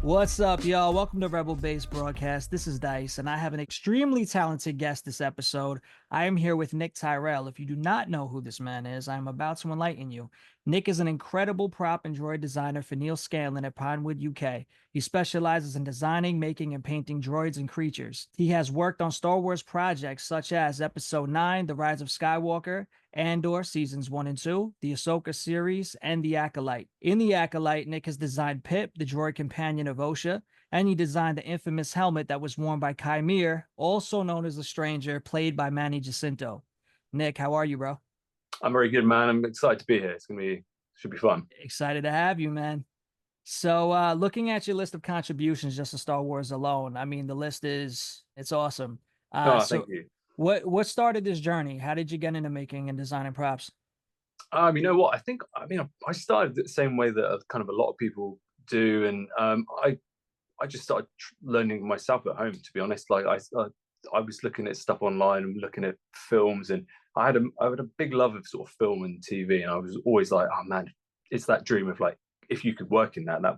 What's up, y'all? Welcome to Rebel Base Broadcast. This is Dice, and I have an extremely talented guest this episode. I am here with Nick Tyrrell. If you do not know who this man is, I am about to enlighten you. Nick is an incredible prop and droid designer for Neil Scanlon at Pinewood, UK. He specializes in designing, making, and painting droids and creatures. He has worked on Star Wars projects such as Episode 9, The Rise of Skywalker, Andor Seasons 1 and 2, the Ahsoka series, and the Acolyte. In the Acolyte, Nick has designed Pip, the droid companion of Osha, and he designed the infamous helmet that was worn by Qimir, also known as the Stranger, played by Manny Jacinto. Nick, how are you, bro? I'm very good, man. I'm excited to be here. Should be fun. Excited to have you, man. So, looking at your list of contributions just to Star Wars alone, I mean, the list it's awesome. Uh, Oh, thank so you. what started this journey? How did you get into making and designing props? You know what? I started the same way that kind of a lot of people do, and I just started learning myself at home. To be honest, I was looking at stuff online and looking at films, and I had a big love of sort of film and TV, and I was always like, oh man, it's that dream of like if you could work in that, that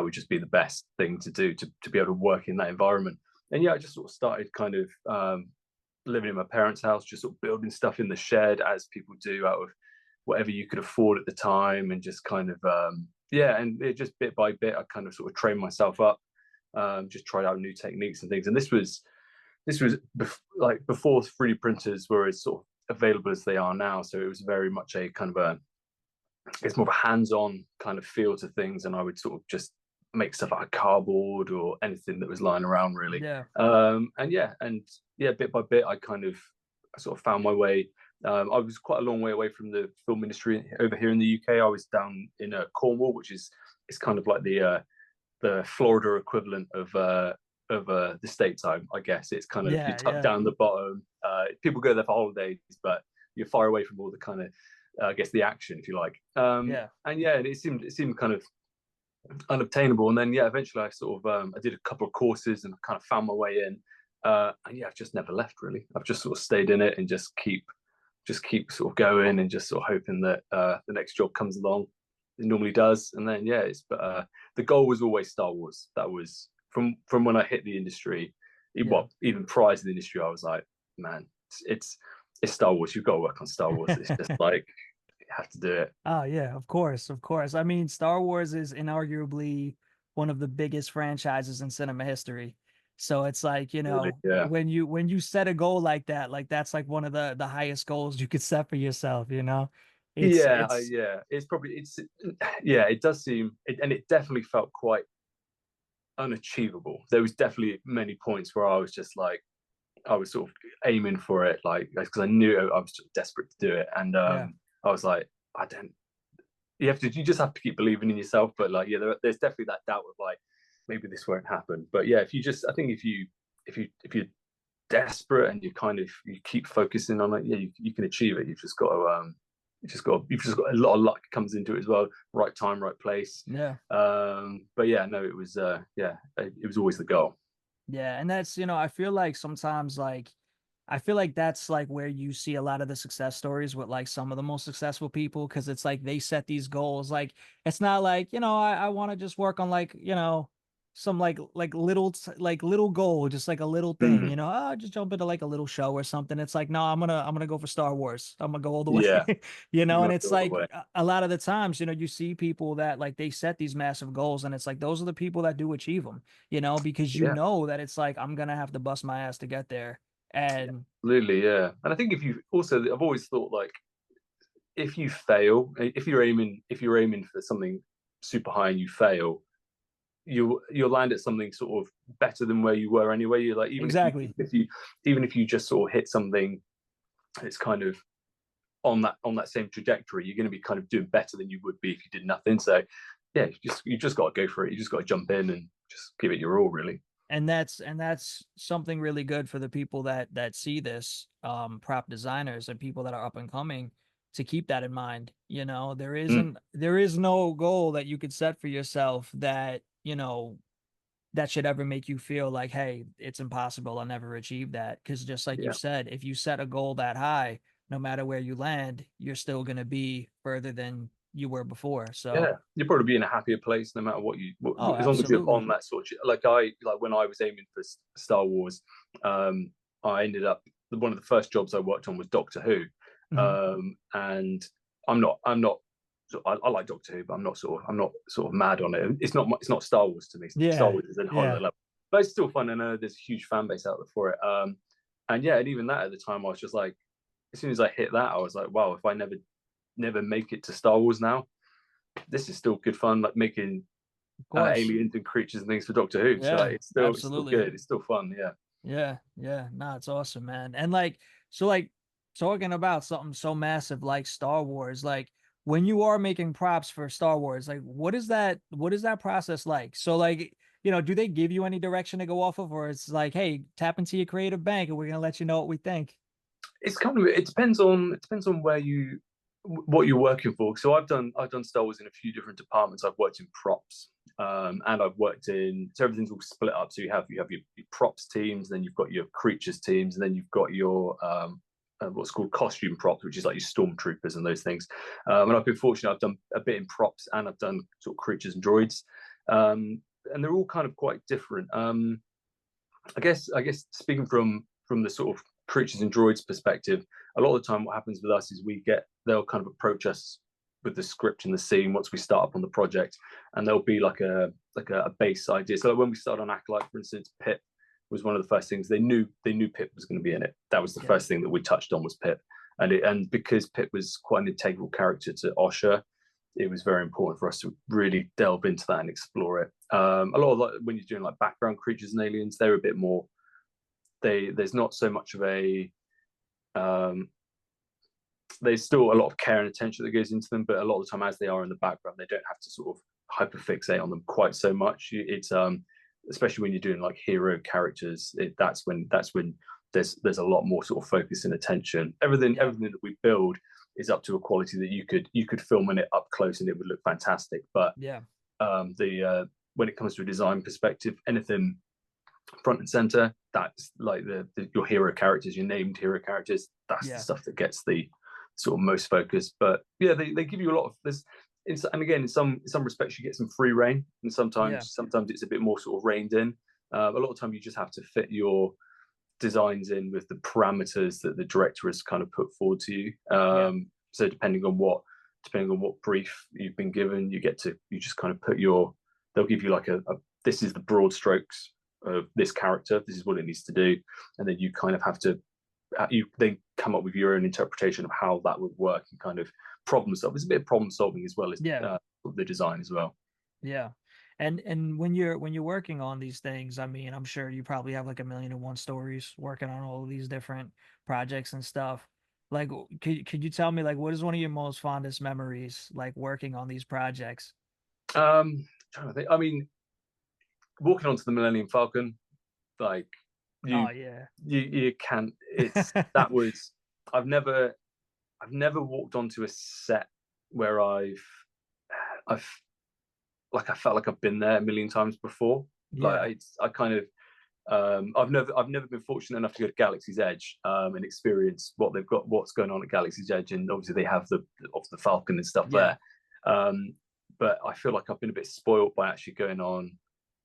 would just be the best thing to do to be able to work in that environment. And yeah, I just sort of started kind of living in my parents' house, just sort of building stuff in the shed as people do out of whatever you could afford at the time, and just kind of yeah, and it just bit by bit, I kind of sort of trained myself up, just tried out new techniques and things. And like before 3D printers were as sort of available as they are now, so it was very much a kind of it's more of a hands-on kind of feel to things, and I would sort of just make stuff out of cardboard or anything that was lying around, really. Yeah. And yeah, bit by bit, I sort of found my way. I was quite a long way away from the film industry over here in the UK. I was down in Cornwall, which is it's kind of like the Florida equivalent of the States. I guess it's kind of you Yeah, tuck yeah. down the bottom. People go there for holidays, but you're far away from all the kind of I guess the action, if you like. Yeah. And yeah, it seemed kind of unobtainable. And then yeah, eventually I sort of I did a couple of courses and kind of found my way in. And yeah, I've just never left really. I've just sort of stayed in it and just keep sort of going and just sort of hoping that the next job comes along. It normally does. And then yeah, it's but the goal was always Star Wars. That was from when I hit the industry. Yeah. Well, even prior to the industry, I was like, man, it's Star Wars. You've got to work on Star Wars. It's just like you have to do it. Oh yeah, of course, of course. I mean, Star Wars is inarguably one of the biggest franchises in cinema history. So it's like, Really, yeah. when you set a goal like that, like that's like one of the highest goals you could set for yourself, you know? It's Yeah. Yeah. It does seem, and it definitely felt quite unachievable. There was definitely many points where I was just like, I was sort of aiming for it, like because I knew I was just desperate to do it, and yeah. I was like, I don't. You just have to keep believing in yourself, but like, yeah, there's definitely that doubt of like, maybe this won't happen. But yeah, I think if you're desperate and you keep focusing on it, yeah, you can achieve it. You've just got a lot of luck comes into it as well. Right time, right place. Yeah. But yeah, no, it was yeah, it was always the goal. Yeah, and that's, I feel like sometimes like I feel like that's like where you see a lot of the success stories with like some of the most successful people because it's like they set these goals. Like it's not like, I want to just work on like, some like like little goal, just like a little thing, Mm, just jump into like a little show or something. It's like, no, I'm gonna go for Star Wars. I'm gonna go all the yeah, way, you and got to it's go all the like way. a lot of the times, you see people that like they set these massive goals and it's like those are the people that do achieve them, because you Yeah, know that it's like I'm gonna have to bust my ass to get there. yeah, And absolutely, yeah. And I think if you also, I've always thought like if you fail, if you're aiming for something super high and you fail, you'll land at something sort of better than where you were anyway. You're like exactly. even if you just sort of hit something that's kind of on that same trajectory, you're going to be kind of doing better than you would be if you did nothing. So yeah, you just got to go for it. You just got to jump in and just give it your all, really. And that's something really good for the people that see this, prop designers and people that are up and coming, to keep that in mind. Mm, There is no goal that you could set for yourself that, that should ever make you feel like, hey, it's impossible, I'll never achieve that. Because just like you yeah, said, if you set a goal that high, no matter where you land, you're still going to be further than you were before. So Yeah, you'll probably be in a happier place no matter oh, as long as you're absolutely. on that sort of like when I was aiming for Star Wars, um, I ended up one of the first jobs I worked on was Doctor Who, Hmm. and I'm not I like Doctor Who, but I'm not sort of mad on it. It's not Star Wars to me. Star Yeah, Wars is a whole other yeah, level, but it's still fun. And there's a huge fan base out there for it. And yeah, and even that at the time, I was just like, as soon as I hit that, I was like, wow, if I never make it to Star Wars now, this is still good fun, like making of course. aliens and creatures and things for Doctor Who. So like, Yeah, it's still absolutely. good. It's still fun. Yeah. Yeah, yeah. No, it's awesome, man. And like, so like talking about something so massive like Star Wars, like when you are making props for Star Wars, like what is that process like? So like, do they give you any direction to go off of, or it's like, hey, tap into your creative bank and we're gonna let you know what we think? It's kind of it depends on what you're working for. So I've done Star Wars in a few different departments. I've worked in props, and I've worked in so everything's all split up. So you have your props teams, then you've got your creatures teams, and then you've got your what's called costume props, which is like your stormtroopers and those things. And I've been fortunate; I've done a bit in props, and I've done sort of creatures and droids, and they're all kind of quite different. I guess speaking from the sort of creatures and droids perspective, a lot of the time what happens with us is they'll kind of approach us with the script and the scene once we start up on the project, and there'll be like a base idea. So like when we started on Acolyte, for instance, Pip was one of the first things they knew Pip was going to be in it. That was the Yeah. first thing that we touched on was Pip, and because Pip was quite an integral character to Osher, it was very important for us to really delve into that and explore it. A lot of like when you're doing like background creatures and aliens, they're a bit more. There's not so much of a um, there's still a lot of care and attention that goes into them, but a lot of the time, as they are in the background, they don't have to sort of hyperfixate on them quite so much. It's especially when you're doing like hero characters, that's when there's a lot more sort of focus and attention. Yeah. Everything that we build is up to a quality that you could film it up close and it would look fantastic. But Yeah. the when it comes to a design perspective, anything front and center, that's like your hero characters, your named hero characters. That's the Yeah. stuff that gets the sort of most focus. But yeah, they give you a lot of this. And again, in some respects, you get some free reign, and Yeah. sometimes it's a bit more sort of reined in. A lot of time, you just have to fit your designs in with the parameters that the director has kind of put forward to you. Yeah. So depending on what brief you've been given, you just kind of put your. They'll give you like a this is the broad strokes of this character. This is what it needs to do, and then you kind of have to you then come up with your own interpretation of how that would work and kind of problem solve. It's a bit of problem solving as well as Yeah. the design as well. Yeah. And when you're working on these things, I mean, I'm sure you probably have like a million and one stories working on all of these different projects and stuff. Like, could you tell me like what is one of your most fondest memories like working on these projects? Trying to think. I mean, walking onto the Millennium Falcon, like Oh you yeah. you can't. It's that was I've never walked onto a set where I've like I felt like I've been there a million times before. Yeah. Like I kind of I've never been fortunate enough to go to Galaxy's Edge and experience what's going on at Galaxy's Edge, and obviously they have the Falcon and stuff Yeah. there. But I feel like I've been a bit spoiled by actually going on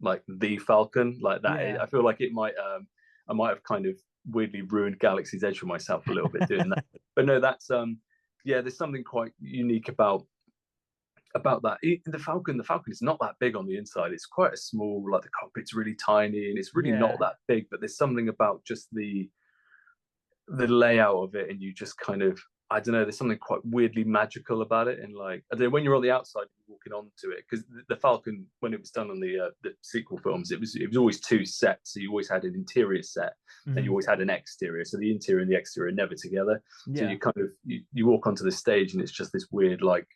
like the Falcon like that. Yeah. I feel like it might I might have kind of weirdly ruined Galaxy's Edge for myself a little bit doing that. But no, that's yeah, there's something quite unique about that. The Falcon is not that big on the inside. It's quite a small, like the cockpit's really tiny and it's really not Yeah. that big. But there's something about just the layout of it, and you just kind of I don't know. There's something quite weirdly magical about it, and like I don't know when you're on the outside walking onto it because the Falcon when it was done on the sequel films, it was always two sets. So you always had an interior set and you Hmm. always had an exterior. So the interior and the exterior are never together. So Yeah. you kind of you walk onto the stage and it's just this weird like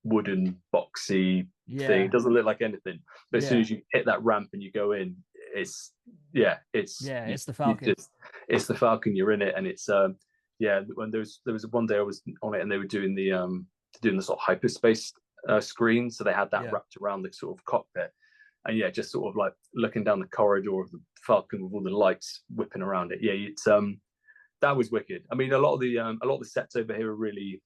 wooden boxy thing. It Yeah. doesn't look like anything. But as soon Yeah. as you hit that ramp and you go in, it's yeah, Yeah. It's the you Falcon. just it's the Falcon. You're in it, and it's yeah. When there was one day I was on it, and they were doing the sort of hyperspace screen, so they had that Yeah. wrapped around the sort of cockpit, and yeah, just sort of like looking down the corridor of the Falcon with all the lights whipping around it. Yeah, it's that was wicked. I mean, a lot of the sets over here are really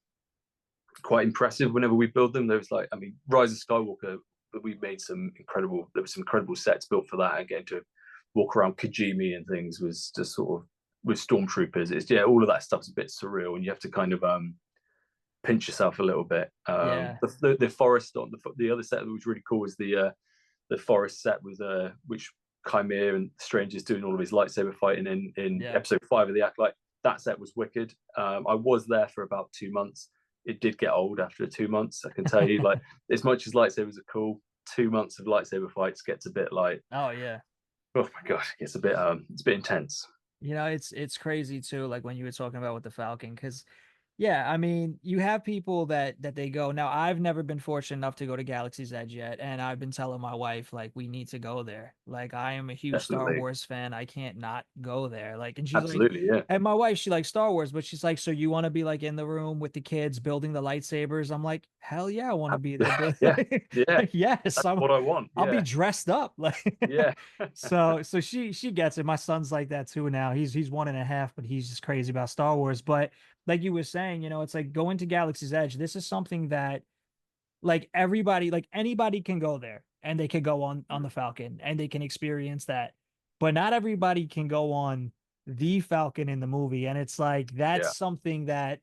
quite impressive whenever we build them. There was like, I mean, Rise of Skywalker, we made there were some incredible sets built for that, and getting to walk around Qimir and things was just sort of with stormtroopers. It's yeah, all of that stuff's a bit surreal, and you have to kind of pinch yourself a little bit. Yeah. The forest on the other set that was really cool was the forest set with which Qimir and strangers doing all of his lightsaber fighting in Yeah. episode 5 of the Acolyte. That set was wicked. I was there for about 2 months. It did get old after 2 months, I can tell you. Like, as much as lightsabers are cool, 2 months of lightsaber fights gets a bit like, Oh yeah. oh my gosh, it's a bit intense. It's crazy too, like when you were talking about with the Falcon, because yeah, I mean, you have people that they go. Now, I've never been fortunate enough to go to Galaxy's Edge yet, and I've been telling my wife like we need to go there. Like I am a huge Star Definitely. Wars fan. I can't not go there. Like, and she's like, Absolutely, yeah. and my wife, she likes Star Wars, but she's like, so you want to be like in the room with the kids building the lightsabers? I'm like, hell yeah, I want to be there. Yeah, yeah. Like, yes, That's what I want. I'll be Yeah, dressed up. Like, yeah. so she gets it. My son's like that too now. He's 1.5, but he's just crazy about Star Wars. But like you were saying, it's like going to Galaxy's Edge. This is something that like everybody, like anybody can go there and they can go on the Falcon and they can experience that. But not everybody can go on the Falcon in the movie. And it's like that's Yeah, something that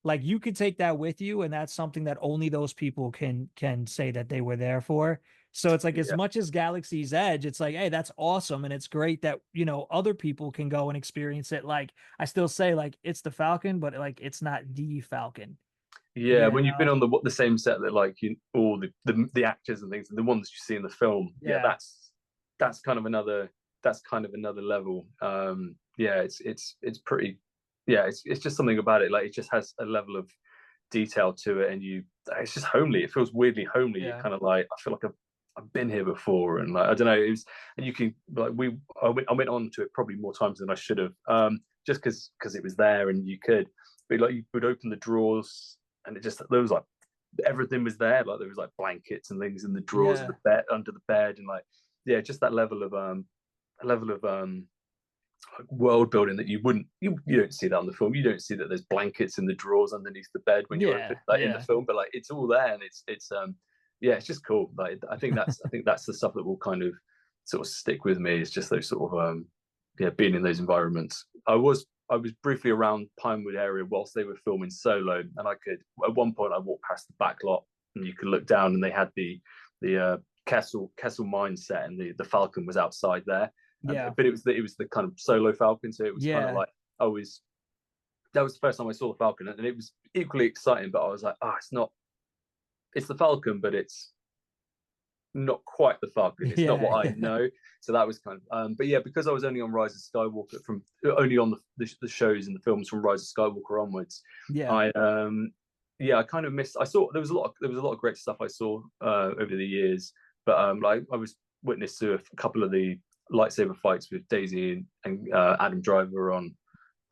like you could take that with you, and that's something that only those people can say that they were there for. So it's like as yeah, much as Galaxy's Edge, it's like, hey, that's awesome. And it's great that, other people can go and experience it. Like I still say like it's the Falcon, but like it's not the Falcon. yeah. You When you've been know? on the same set that like all the actors and things, the ones you see in the film, yeah, Yeah. that's kind of another level. Yeah, it's pretty. Yeah, it's just something about it. Like it just has a level of detail to it, and it's just homely. It feels weirdly homely. You're Yeah. kind of like, I feel like I've been here before, and like I don't know. And you can like I went on to it probably more times than I should have, just because it was there and you could. But like you would open the drawers, and it just there was like everything was there. Like there was like blankets and things in the drawers of Yeah. the bed, under the bed, and like yeah, just that level of world building that you don't see that on the film. You don't see that there's blankets in the drawers underneath the bed when you open Yeah. like in the Yeah. film, but like it's all there, and it's yeah, it's just cool. Like I think that's the stuff that will kind of sort of stick with me. It's just those sort of yeah, being in those environments. I was briefly around Pinewood area whilst they were filming Solo, and I could at one point I walked past the back lot and you could look down and they had the Kessel mine set, and the Falcon was outside there. Yeah. But it was the kind of Solo Falcon, so it was kind of Yeah. like I was that was the first time I saw the Falcon, and it was equally exciting. But I was like, it's the Falcon, but it's not quite the Falcon. It's not Yeah. what I know. So that was kind of, but yeah, because I was only on Rise of Skywalker from only on the shows and the films from Rise of Skywalker onwards. Yeah. I yeah, I kind of missed. I saw there was a lot of great stuff I saw over the years, but like I was witness to a couple of the lightsaber fights with Daisy and Adam Driver on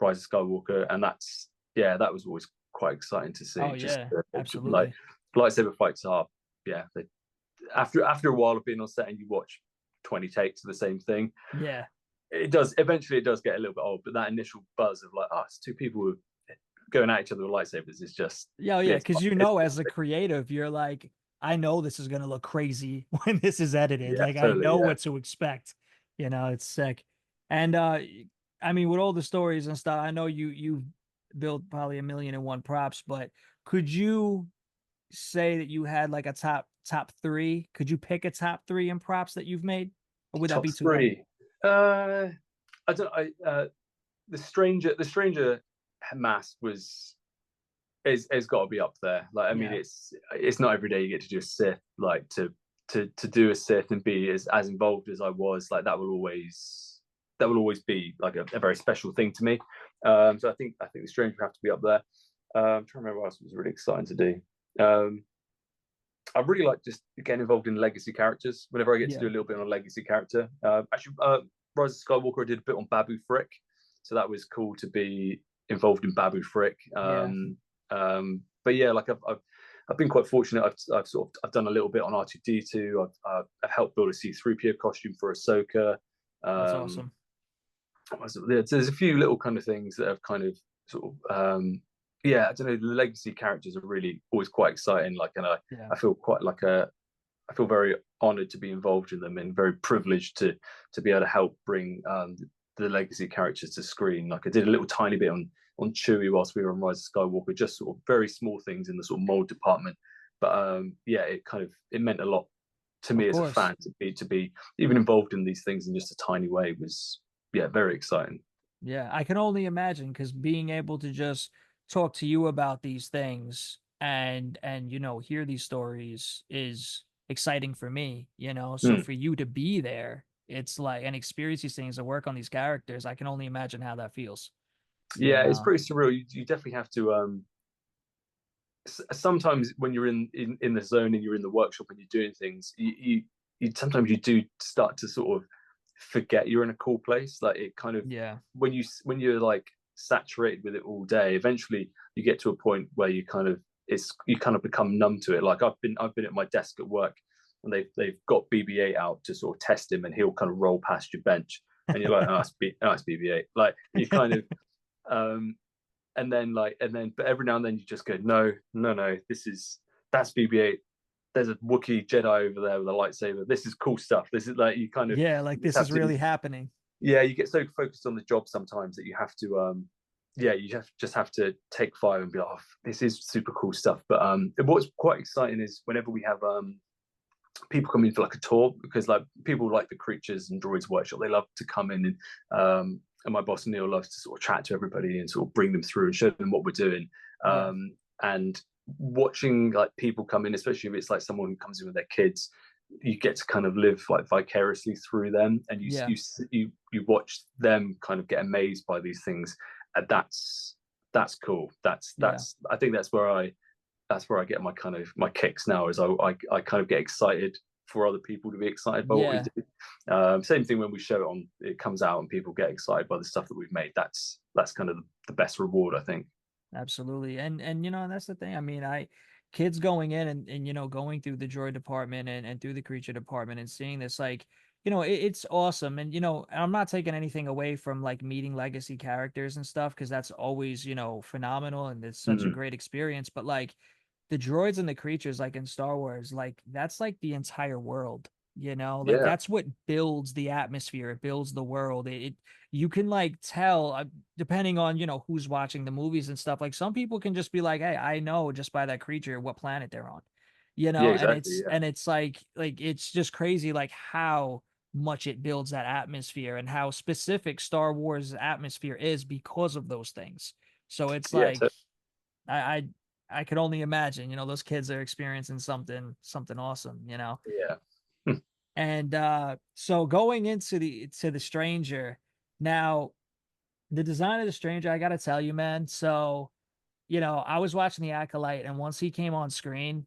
Rise of Skywalker, and that was always quite exciting to Oh see. Just yeah. like Absolutely. lightsaber fights are, yeah, after a while of being on set and you watch 20 takes of the same thing, Yeah. it does get a little bit old, but that initial buzz of like, it's two people going at each other with lightsabers is just Yeah, yeah, yeah, because as a creative, you're like, I know this is gonna look crazy when this is edited. yeah, Like I totally, know yeah. what to expect. It's sick. And I mean, with all the stories and stuff, I know you built probably 1,000,001 props, but could you say that you had like a top three? Could you pick a top three in props that you've made? Or would that Top be too hard? three. I don't. The stranger mask was is got to be up there. Like I mean, Yeah. it's not every day you get to do a Sith. Like to do a Sith and be as involved as I was. Like that will always be like a very special thing to me. So I think the stranger have to be up there. I'm trying to remember what else was really exciting to do. I really like just getting involved in legacy characters. Whenever I get to Yeah. do a little bit on a legacy character, actually, Rise of Skywalker, I did a bit on Babu Frick, so that was cool to be involved in Babu Frick. Yeah. But yeah, like I've been quite fortunate. I've done a little bit on R2D2. I've helped build a C3PO costume for Ahsoka. That's Um, awesome. there's a few little kind of things that have kind of sort of yeah, I don't know. The legacy characters are really always quite exciting. Like, and Yeah. I feel quite like I feel very honoured to be involved in them and very privileged to be able to help bring the legacy characters to screen. Like, I did a little tiny bit on Chewie whilst we were on Rise of Skywalker, just sort of very small things in the sort of mold department. But yeah, it meant a lot to Of me as a course. fan to be even involved in these things in just a tiny way was, yeah, very exciting. Yeah, I can only imagine because being able to just talk to you about these things and hear these stories is exciting for me, you know. So Mm. for you to be there, it's like and experience these things and work on these characters, I can only imagine how that feels, you Yeah, it's know. pretty surreal. You definitely have to sometimes when you're in the zone and you're in the workshop and you're doing things, you sometimes you do start to sort of forget you're in a cool place. Like, it kind of, Yeah. when you're like saturated with it all day, eventually you get to a point where you kind of become numb to it. Like, I've been at my desk at work and they've got BB-8 out to sort of test him, and he'll kind of roll past your bench, and you're like, it's BB-8. Like, you kind of um but every now and then you just go, no, no, no, that's BB-8. There's a Wookiee Jedi over there with a lightsaber. This is cool stuff. This is like, you kind of, Yeah, like you just this have is to, really happening. yeah, you get so focused on the job sometimes that you have to yeah, just have to take fire and be like, oh, this is super cool stuff. But what's quite exciting is whenever we have people come in for like a tour, because like people like the Creatures and Droids Workshop, they love to come in, and my boss Neil loves to sort of chat to everybody and sort of bring them through and show them what we're doing. Yeah. And watching like people come in, especially if it's like someone who comes in with their kids, you get to kind of live like vicariously through them, and Yeah. you watch them kind of get amazed by these things, and that's cool. Yeah. I think that's where I get my kicks now. Is I kind of get excited for other people to be excited by what we Yeah. do. Same thing when we show it on, it comes out and people get excited by the stuff that we've made. That's kind of the best reward, I think. Absolutely. And that's the thing. I mean, kids going in and going through the droid department and through the creature department and seeing this, like, it's awesome. And I'm not taking anything away from like meeting legacy characters and stuff, because that's always, phenomenal and it's such a Mm. great experience. But like the droids and the creatures, like in Star Wars, like that's like the entire world. Like Yeah, that's what builds the atmosphere. It builds the world. It you can like tell, depending on who's watching the movies and stuff. Like some people can just be like, hey, I know just by that creature what planet they're on, yeah, and exactly. it's Yeah, and it's like it's just crazy like how much it builds that atmosphere and how specific Star Wars atmosphere is because of those things. So it's yeah, like I I, I could only imagine, those kids are experiencing something awesome. yeah. And so going into the stranger now, the design of the stranger, I gotta tell you, man. So, I was watching the Acolyte, and once he came on screen,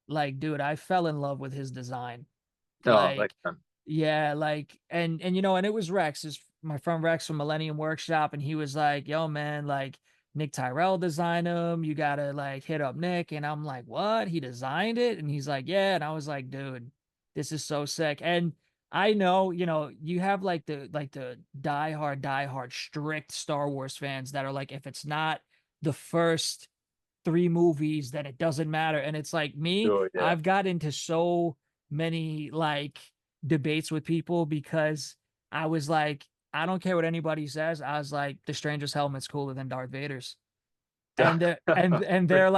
like, dude, I fell in love with his design. Oh, thanks, Like, man. yeah, like, and it was Rex, my friend Rex from Millennium Workshop, and he was like, "Yo, man, like, Nick Tyrrell designed him. You gotta like hit up Nick." And I'm like, "What? He designed it?" And he's like, "Yeah." And I was like, "Dude, this is so sick." And I know, you have like the diehard, strict Star Wars fans that are like, if it's not the first three movies, then it doesn't matter. And it's like me, Sure, yeah, I've got into so many like debates with people because I was like, I don't care what anybody says. I was like, the Stranger's helmet's cooler than Darth Vader's. yeah. And they're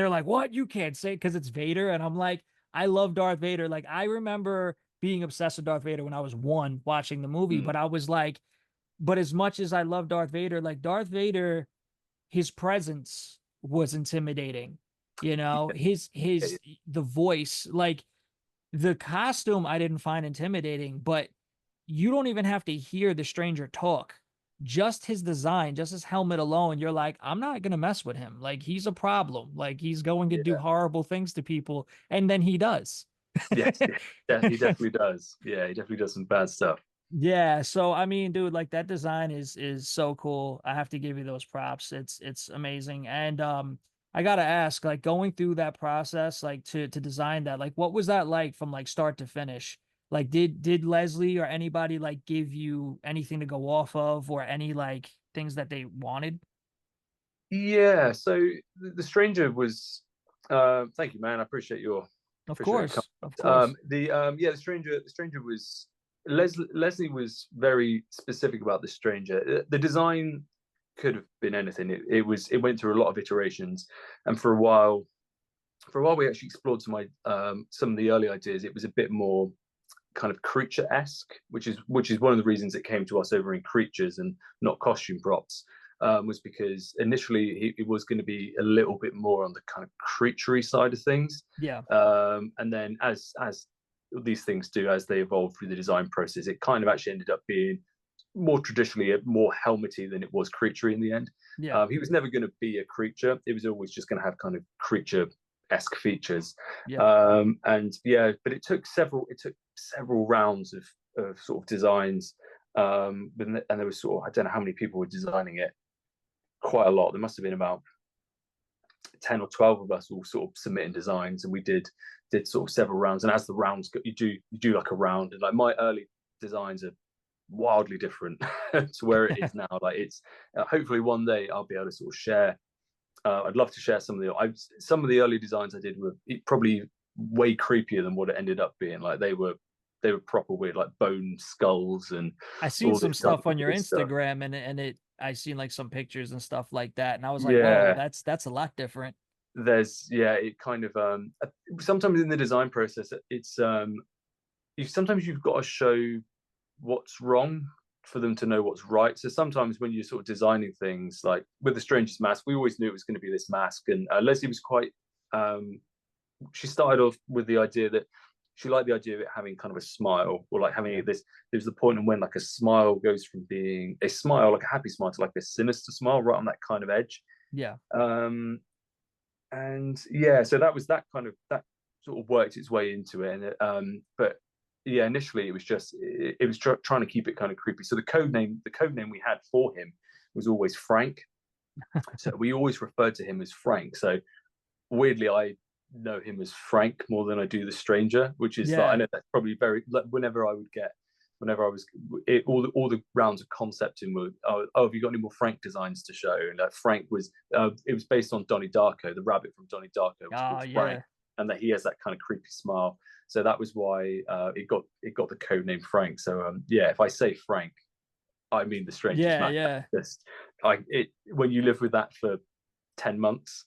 like, what? You can't say it because it's Vader. And I'm like, I love Darth Vader. Like, I remember being obsessed with Darth Vader when I was one watching the movie, Mm. but I was like, but as much as I love Darth Vader, like Darth Vader, his presence was intimidating. Yeah, yeah, The voice, like the costume I didn't find intimidating, but you don't even have to hear the stranger talk. Just his design, just his helmet alone, you're like, I'm not gonna mess with him. Like he's a problem. Like he's going to do yeah. horrible things to people, and then he does. Yes, yeah, yeah, he definitely does. Yeah, he definitely does some bad stuff. Yeah, so I mean, dude, like that design is so cool. I have to give you those props. It's amazing. And I gotta ask, like going through that process, like to design that, like what was that like from like start to finish? Like did Leslie or anybody like give you anything to go off of or any like things that they wanted? Yeah, so the stranger was. Thank you, man. I Of appreciate your course, of comment. course. The stranger was Leslie was very specific about the stranger. The design could have been anything. It went through a lot of iterations, and for a while we actually explored some of the early ideas. It was a bit more kind of creature-esque, which is one of the reasons it came to us over in creatures and not costume props. Was because initially it was going to be a little bit more on the kind of creaturey side of things, Yeah, and then as these things do, as they evolve through the design process, it kind of actually ended up being more traditionally more helmety than it was creaturey in the end. yeah, He was never going to be a creature. It was always just going to have kind of creature-esque features. yeah. And yeah, but it took several rounds of sort of designs. And there was sort of, I don't know how many people were designing it, quite a lot. There must have been about 10 or 12 of us all sort of submitting designs, and we did sort of several rounds. And as the rounds go, you do like a round, and like my early designs are wildly different to where it is now. Like it's hopefully one day I'll be able to sort of share. I'd love to share some of the early designs I did were probably way creepier than what it ended up being. Like they were proper weird, like bone skulls and I seen all some this kind stuff of on your weird stuff. Instagram, and I seen like some pictures and stuff like that, and I was like, whoa, Yeah, that's a lot different. it kind of sometimes in the design process it's you've got to show what's wrong for them to know what's right. So sometimes when you're sort of designing things, like with the strangest mask, we always knew it was going to be this mask, and Leslie was quite she started off with the idea that she liked the idea of it having kind of a smile, or like having Yeah, this. There's the point when like a smile goes from being a smile, like a happy smile, to like a sinister smile, right on that kind of edge. yeah, um and yeah, so that sort of worked its way into it. But yeah, initially it was trying to keep it kind of creepy. So the code name we had for him was always Frank. So we always referred to him as Frank. So weirdly, I know him as Frank more than I do the stranger, which is like, I yeah. know that's probably very like, whenever I was all the rounds of concepting were, have you got any more Frank designs to show? And Frank was it was based on Donnie Darko. The rabbit from Donnie Darko was Oh called Frank, yeah, and that he has that kind of creepy smile. So that was why it got the code name Frank. So yeah, if I say Frank, I mean the strangest yeah, man. yeah. Just when you live with that for 10 months,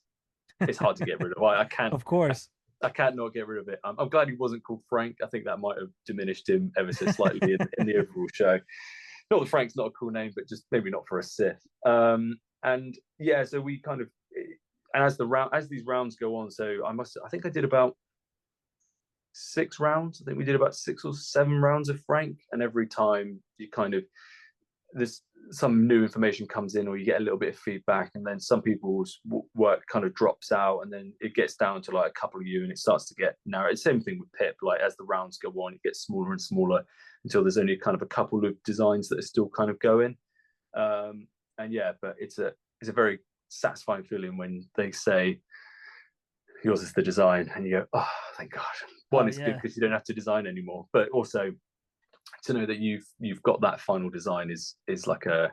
it's hard to get rid of. I can't Of course. I can't not get rid of it. I'm glad he wasn't called Frank. I think that might have diminished him ever so slightly in the overall show. Not that Frank's not a cool name, but just maybe not for a Sith. And yeah, so we kind of, and as these rounds go on, so I think I did about 6 rounds. I think we did about 6 or 7 rounds of Frank, and every time you kind of there's some new information comes in, or you get a little bit of feedback, and then some people's work kind of drops out, and then it gets down to like a couple of you, and it starts to get narrow. Same thing with Pip. Like as the rounds go on, it gets smaller and smaller until there's only kind of a couple of designs that are still kind of going. And yeah, but it's a very satisfying feeling when they say yours is the design, and you go, oh, thank God. Oh One, it's good yeah, because you don't have to design anymore, but also to know that you've got that final design is like a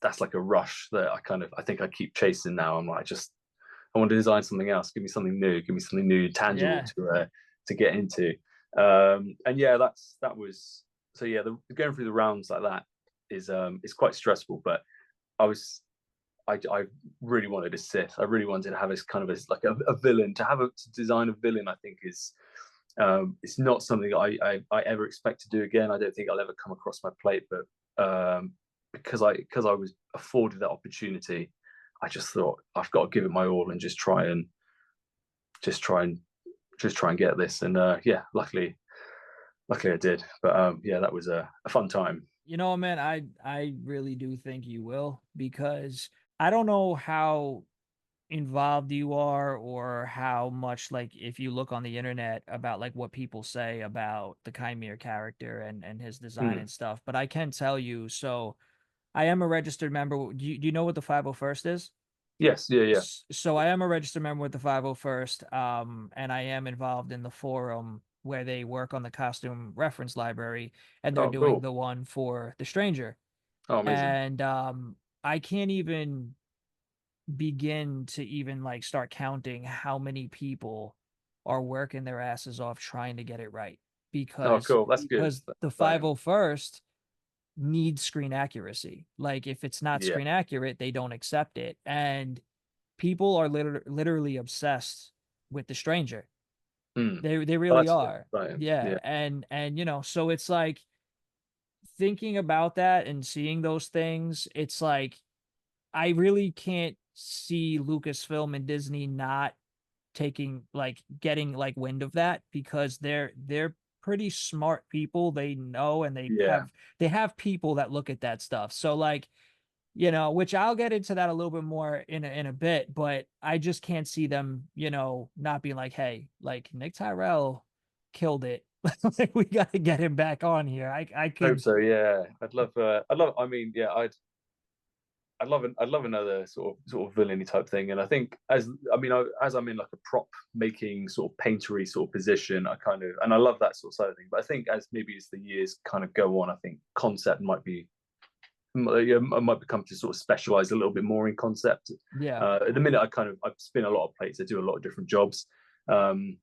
that's like a rush that I think I keep chasing now. I'm like, I want to design something else. Give me something new. Give me something new, tangible yeah. to get into. And yeah, that was so. Yeah, going through the rounds like that is quite stressful. But I was I really wanted a Sith. I really wanted to have this kind of like a villain. To design a villain, I think is it's not something I ever expect to do again. I don't think I'll ever come across my plate, but because I was afforded that opportunity, I just thought I've got to give it my all and just try and just try and get this. And yeah, luckily I did. But yeah, that was a fun time. You know, man, I really do think you will, because I don't know how involved you are, or how much, like, if you look on the internet about like what people say about the Qimir character and his design Mm. and stuff, but I can tell you, so I am a registered member. Do you know what the 501st is? Yes, yeah, yeah. So I am a registered member with the 501st, and I am involved in the forum where they work on the costume reference library, and they're Oh, doing cool. the one for the stranger. Oh, amazing. And I can't even. begin to even like start counting how many people are working their asses off trying to get it right, Oh, because cool. That's good. That's the exciting. 501st needs screen accuracy. Like if it's not Yeah. screen accurate, they don't accept it. And people are literally obsessed with the stranger. Mm. They Oh, really that's good. are. Right. Yeah. Yeah. And so it's like thinking about that and seeing those things, it's like I really can't see Lucasfilm and Disney not taking like getting like wind of that, because they're pretty smart people. They know, and Yeah. they have people that look at that stuff. So like, which I'll get into that a little bit more in a bit, but I just can't see them, not being like, hey, like Nick Tyrrell killed it. Like we got to get him back on here. I Hope could. so. Yeah. I'd love. I mean, yeah. I'd love another sort of villainy type thing. And I think as I'm in like a prop making sort of paintery sort of position, I love that sort of side of thing. But I think as the years kind of go on, I think concept might become to sort of specialize a little bit more in concept. Yeah. At the minute, I spin a lot of plates. I do a lot of different jobs. Um,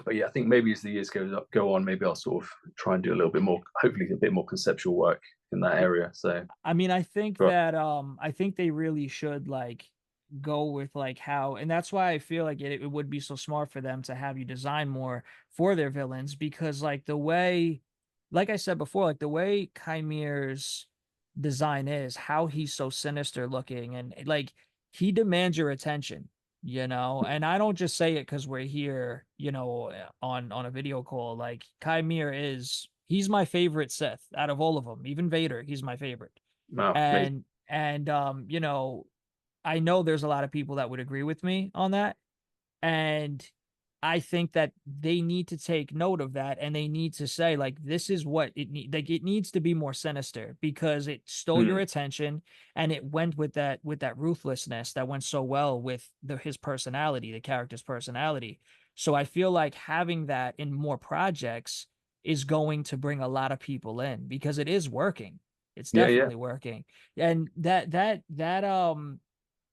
but yeah, I think maybe as the years go on, maybe I'll sort of try and do a little bit more, hopefully a bit more conceptual work in that area. So, I mean, I think but that I think they really should like go with like how, and that's why I feel like it would be so smart for them to have you design more for their villains, because like the way, like I said before, like the way Chimir's design is, how he's so sinister looking, and like he demands your attention, and I don't just say it because we're here, on a video call. Like Qimir he's my favorite Sith out of all of them, even Vader, he's my favorite. no, amazing. And I know there's a lot of people that would agree with me on that. And I think that they need to take note of that, and they need to say like this is what like it needs to be more sinister, because it stole your Mm. attention, and it went with that ruthlessness that went so well with his personality, the character's personality. So I feel like having that in more projects is going to bring a lot of people in, because it is working. It's Yeah, yeah. definitely working. And that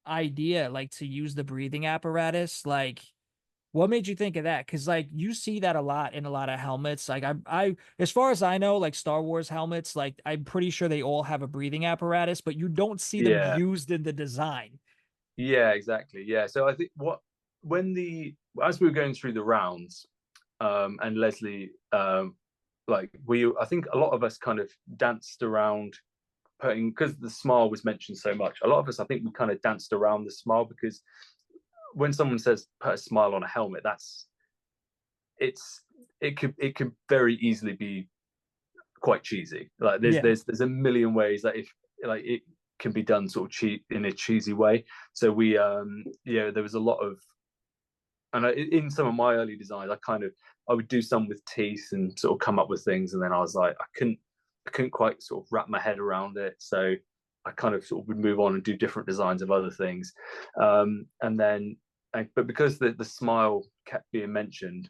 idea, like to use the breathing apparatus, like what made you think of that? Because like you see that a lot in a lot of helmets. Like as far as I know, like Star Wars helmets, like I'm pretty sure they all have a breathing apparatus, but you don't see them Yeah, used in the design. yeah, exactly. Yeah. So I think when the as we were going through the rounds, and Leslie, I think a lot of us kind of danced around putting, because the smile was mentioned so much. A lot of us, I think, we kind of danced around the smile, because when someone says put a smile on a helmet, it's it could very easily be quite cheesy. Like Yeah. there's a million ways that if like it can be done sort of cheap in a cheesy way. So there was a lot of, and in some of my early designs, I would do some with teeth and sort of come up with things, and then I was like I couldn't quite sort of wrap my head around it, so I kind of sort of would move on and do different designs of other things, and then but because the smile kept being mentioned,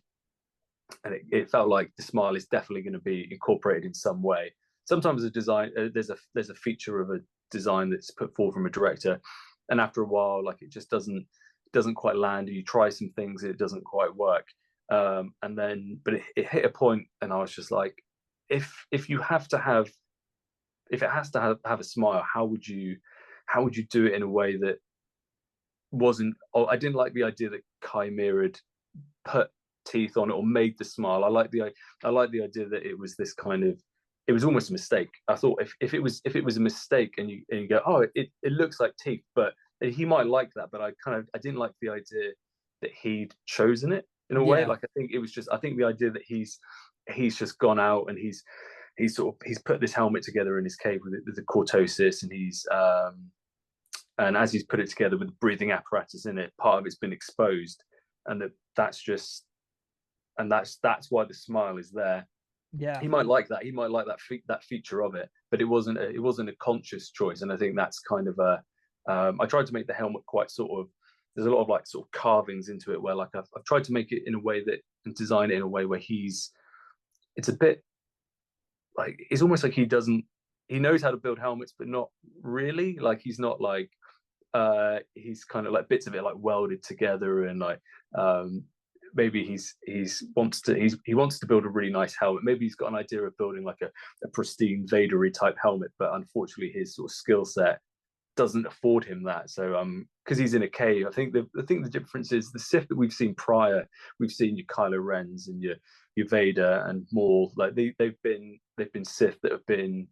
and it felt like the smile is definitely going to be incorporated in some way. Sometimes a design there's a feature of a design that's put forward from a director, and after a while, like it just doesn't quite land. You try some things, it doesn't quite work, and then but it hit a point, and I was just like, if you have to have if it has to have a smile, how would you do it in a way that wasn't? Oh, I didn't like the idea that Qimir had put teeth on it or made the smile. I like the idea that it was this kind of, it was almost a mistake. I thought if it was a mistake, and you go, oh, it looks like teeth, but he might like that, but I didn't like the idea that he'd chosen it in a way. Yeah. Like I think the idea that he's just gone out, and he's put this helmet together in his cave with the cortosis, and and as he's put it together with the breathing apparatus in it, part of it's been exposed, and that's why the smile is there. Yeah. He might like that. He might like that feature of it, but it wasn't a conscious choice. And I think that's kind of a. I tried to make the helmet quite sort of. There's a lot of like sort of carvings into it, where like I've tried to make it in a way that, and design it in a way where it's a bit like, it's almost like he knows how to build helmets, but not really. Like he's not like he's kind of like bits of it like welded together, and like maybe he wants to build a really nice helmet. Maybe he's got an idea of building like a pristine Vadery type helmet, but unfortunately his sort of skill set doesn't afford him that. So because he's in a cave, I think the difference is the Sith that we've seen prior. We've seen your Kylo Rens and your Vader and more like they've been Sith that have been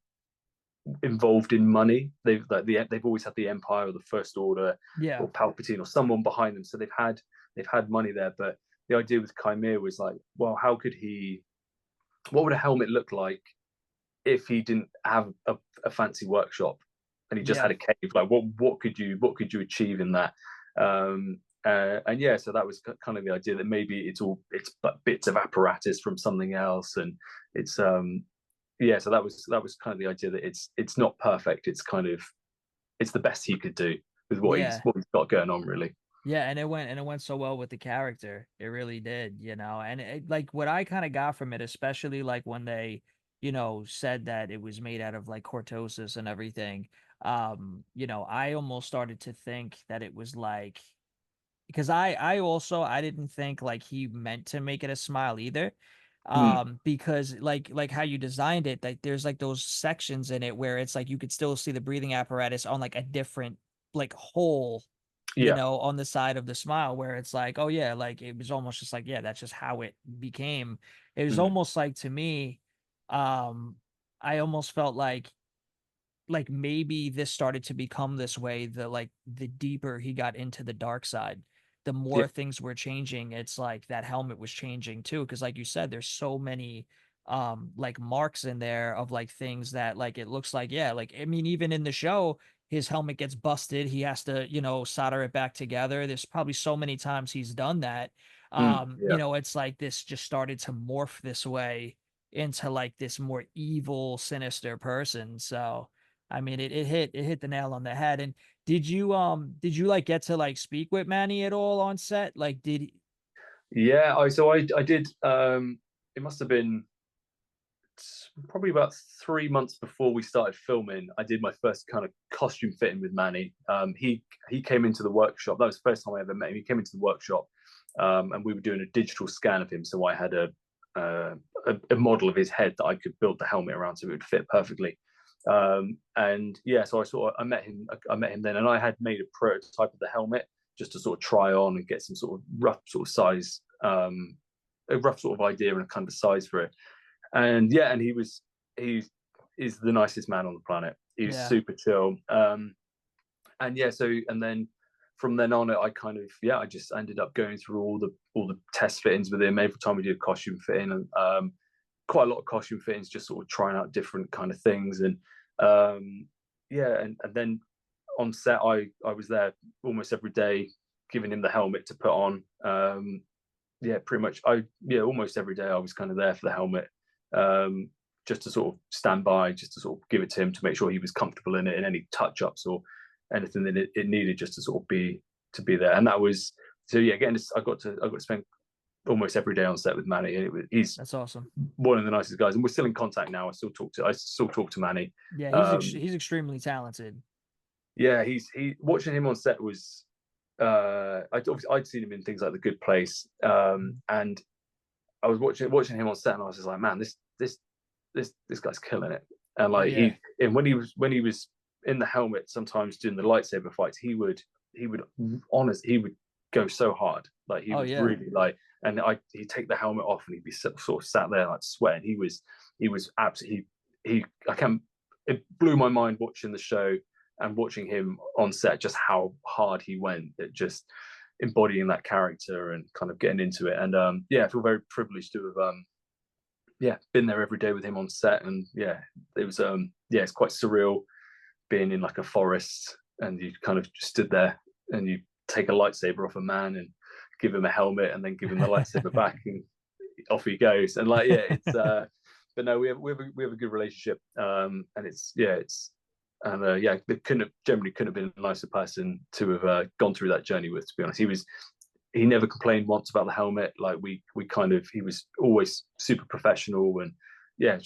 involved in money. They've always had the Empire or the First Order Yeah. or Palpatine or someone behind them. So they've had money there. But the idea with Qimir was like, well, what would a helmet look like if he didn't have a fancy workshop and he just had a cave? Like what could you achieve in that? And yeah, so that was kind of the idea that maybe it's bits of apparatus from something else, and it's yeah, so that was kind of the idea that it's not perfect. It's kind of it's the best he could do with what he's got going on, really. Yeah, and it went so well with the character. It really did, And like what I kind of got from it, especially like when they, said that it was made out of like cortosis and everything. I almost started to think that it was like because I didn't think like he meant to make it a smile either. Mm, Because like how you designed it, like there's like those sections in it where it's like you could still see the breathing apparatus on like a different like hole, yeah. on the side of the smile, where it's like, oh yeah, like it was almost just like, yeah, that's just how it became. It was Mm, almost like to me, um, I almost felt like maybe this started to become this way, the deeper he got into the dark side, the yeah. more things were changing. It's like that helmet was changing too, because like you said, there's so many like marks in there of like things that like it looks like, yeah, like I mean even in the show his helmet gets busted, he has to solder it back together. There's probably so many times he's done that. Yeah. It's like this just started to morph this way into like this more evil, sinister person. So I mean, it hit the nail on the head. And did you like get to like speak with Manny at all on set? Like, Yeah, I did. It must have been probably about 3 months before we started filming. I did my first kind of costume fitting with Manny. He came into the workshop. That was the first time I ever met him. He came into the workshop, and we were doing a digital scan of him. So I had a model of his head that I could build the helmet around, so it would fit perfectly. And yeah, so I met him. I met him then, and I had made a prototype of the helmet just to sort of try on and get some sort of rough sort of size, a rough sort of idea and a kind of size for it. And yeah, and he is the nicest man on the planet. He was yeah, super chill. And yeah, so and then from then on, I kind of I just ended up going through all the test fittings with him every time we did costume fitting, and quite a lot of costume fittings, just sort of trying out different kind of things. And yeah, and then on set, I was there almost every day, giving him the helmet to put on. Yeah, pretty much. Almost every day I was kind of there for the helmet, just to sort of stand by, just to sort of give it to him to make sure he was comfortable in it, and any touch ups or anything that it needed, just to sort of be there. And that was so. Yeah, again, I got to spend almost every day on set with Manny, and he's that's awesome. one of the nicest guys, and we're still in contact now. I still talk to Manny. Yeah, he's extremely talented. Yeah, he watching him on set was I'd seen him in things like The Good Place, Mhm. and I was watching him on set, and I was just like, man, this guy's killing it. And Oh like yeah. when he was in the helmet, sometimes doing the lightsaber fights, he would he would go so hard, like he Oh was yeah. really like, and he'd take the helmet off and he'd be sort of sat there like sweating. He was absolutely he I can't it blew my mind watching the show and watching him on set, just how hard he went at just embodying that character and kind of getting into it. And yeah, I feel very privileged to have been there every day with him on set. And yeah, it was it's quite surreal being in like a forest, and you kind of just stood there and you take a lightsaber off a man and give him a helmet and then give him the lightsaber back, and off he goes. And like it's but no, we have a good relationship. And it's and it couldn't have been a nicer person to have gone through that journey with, to be honest. He never complained once about the helmet. Like we kind of he was always super professional. And I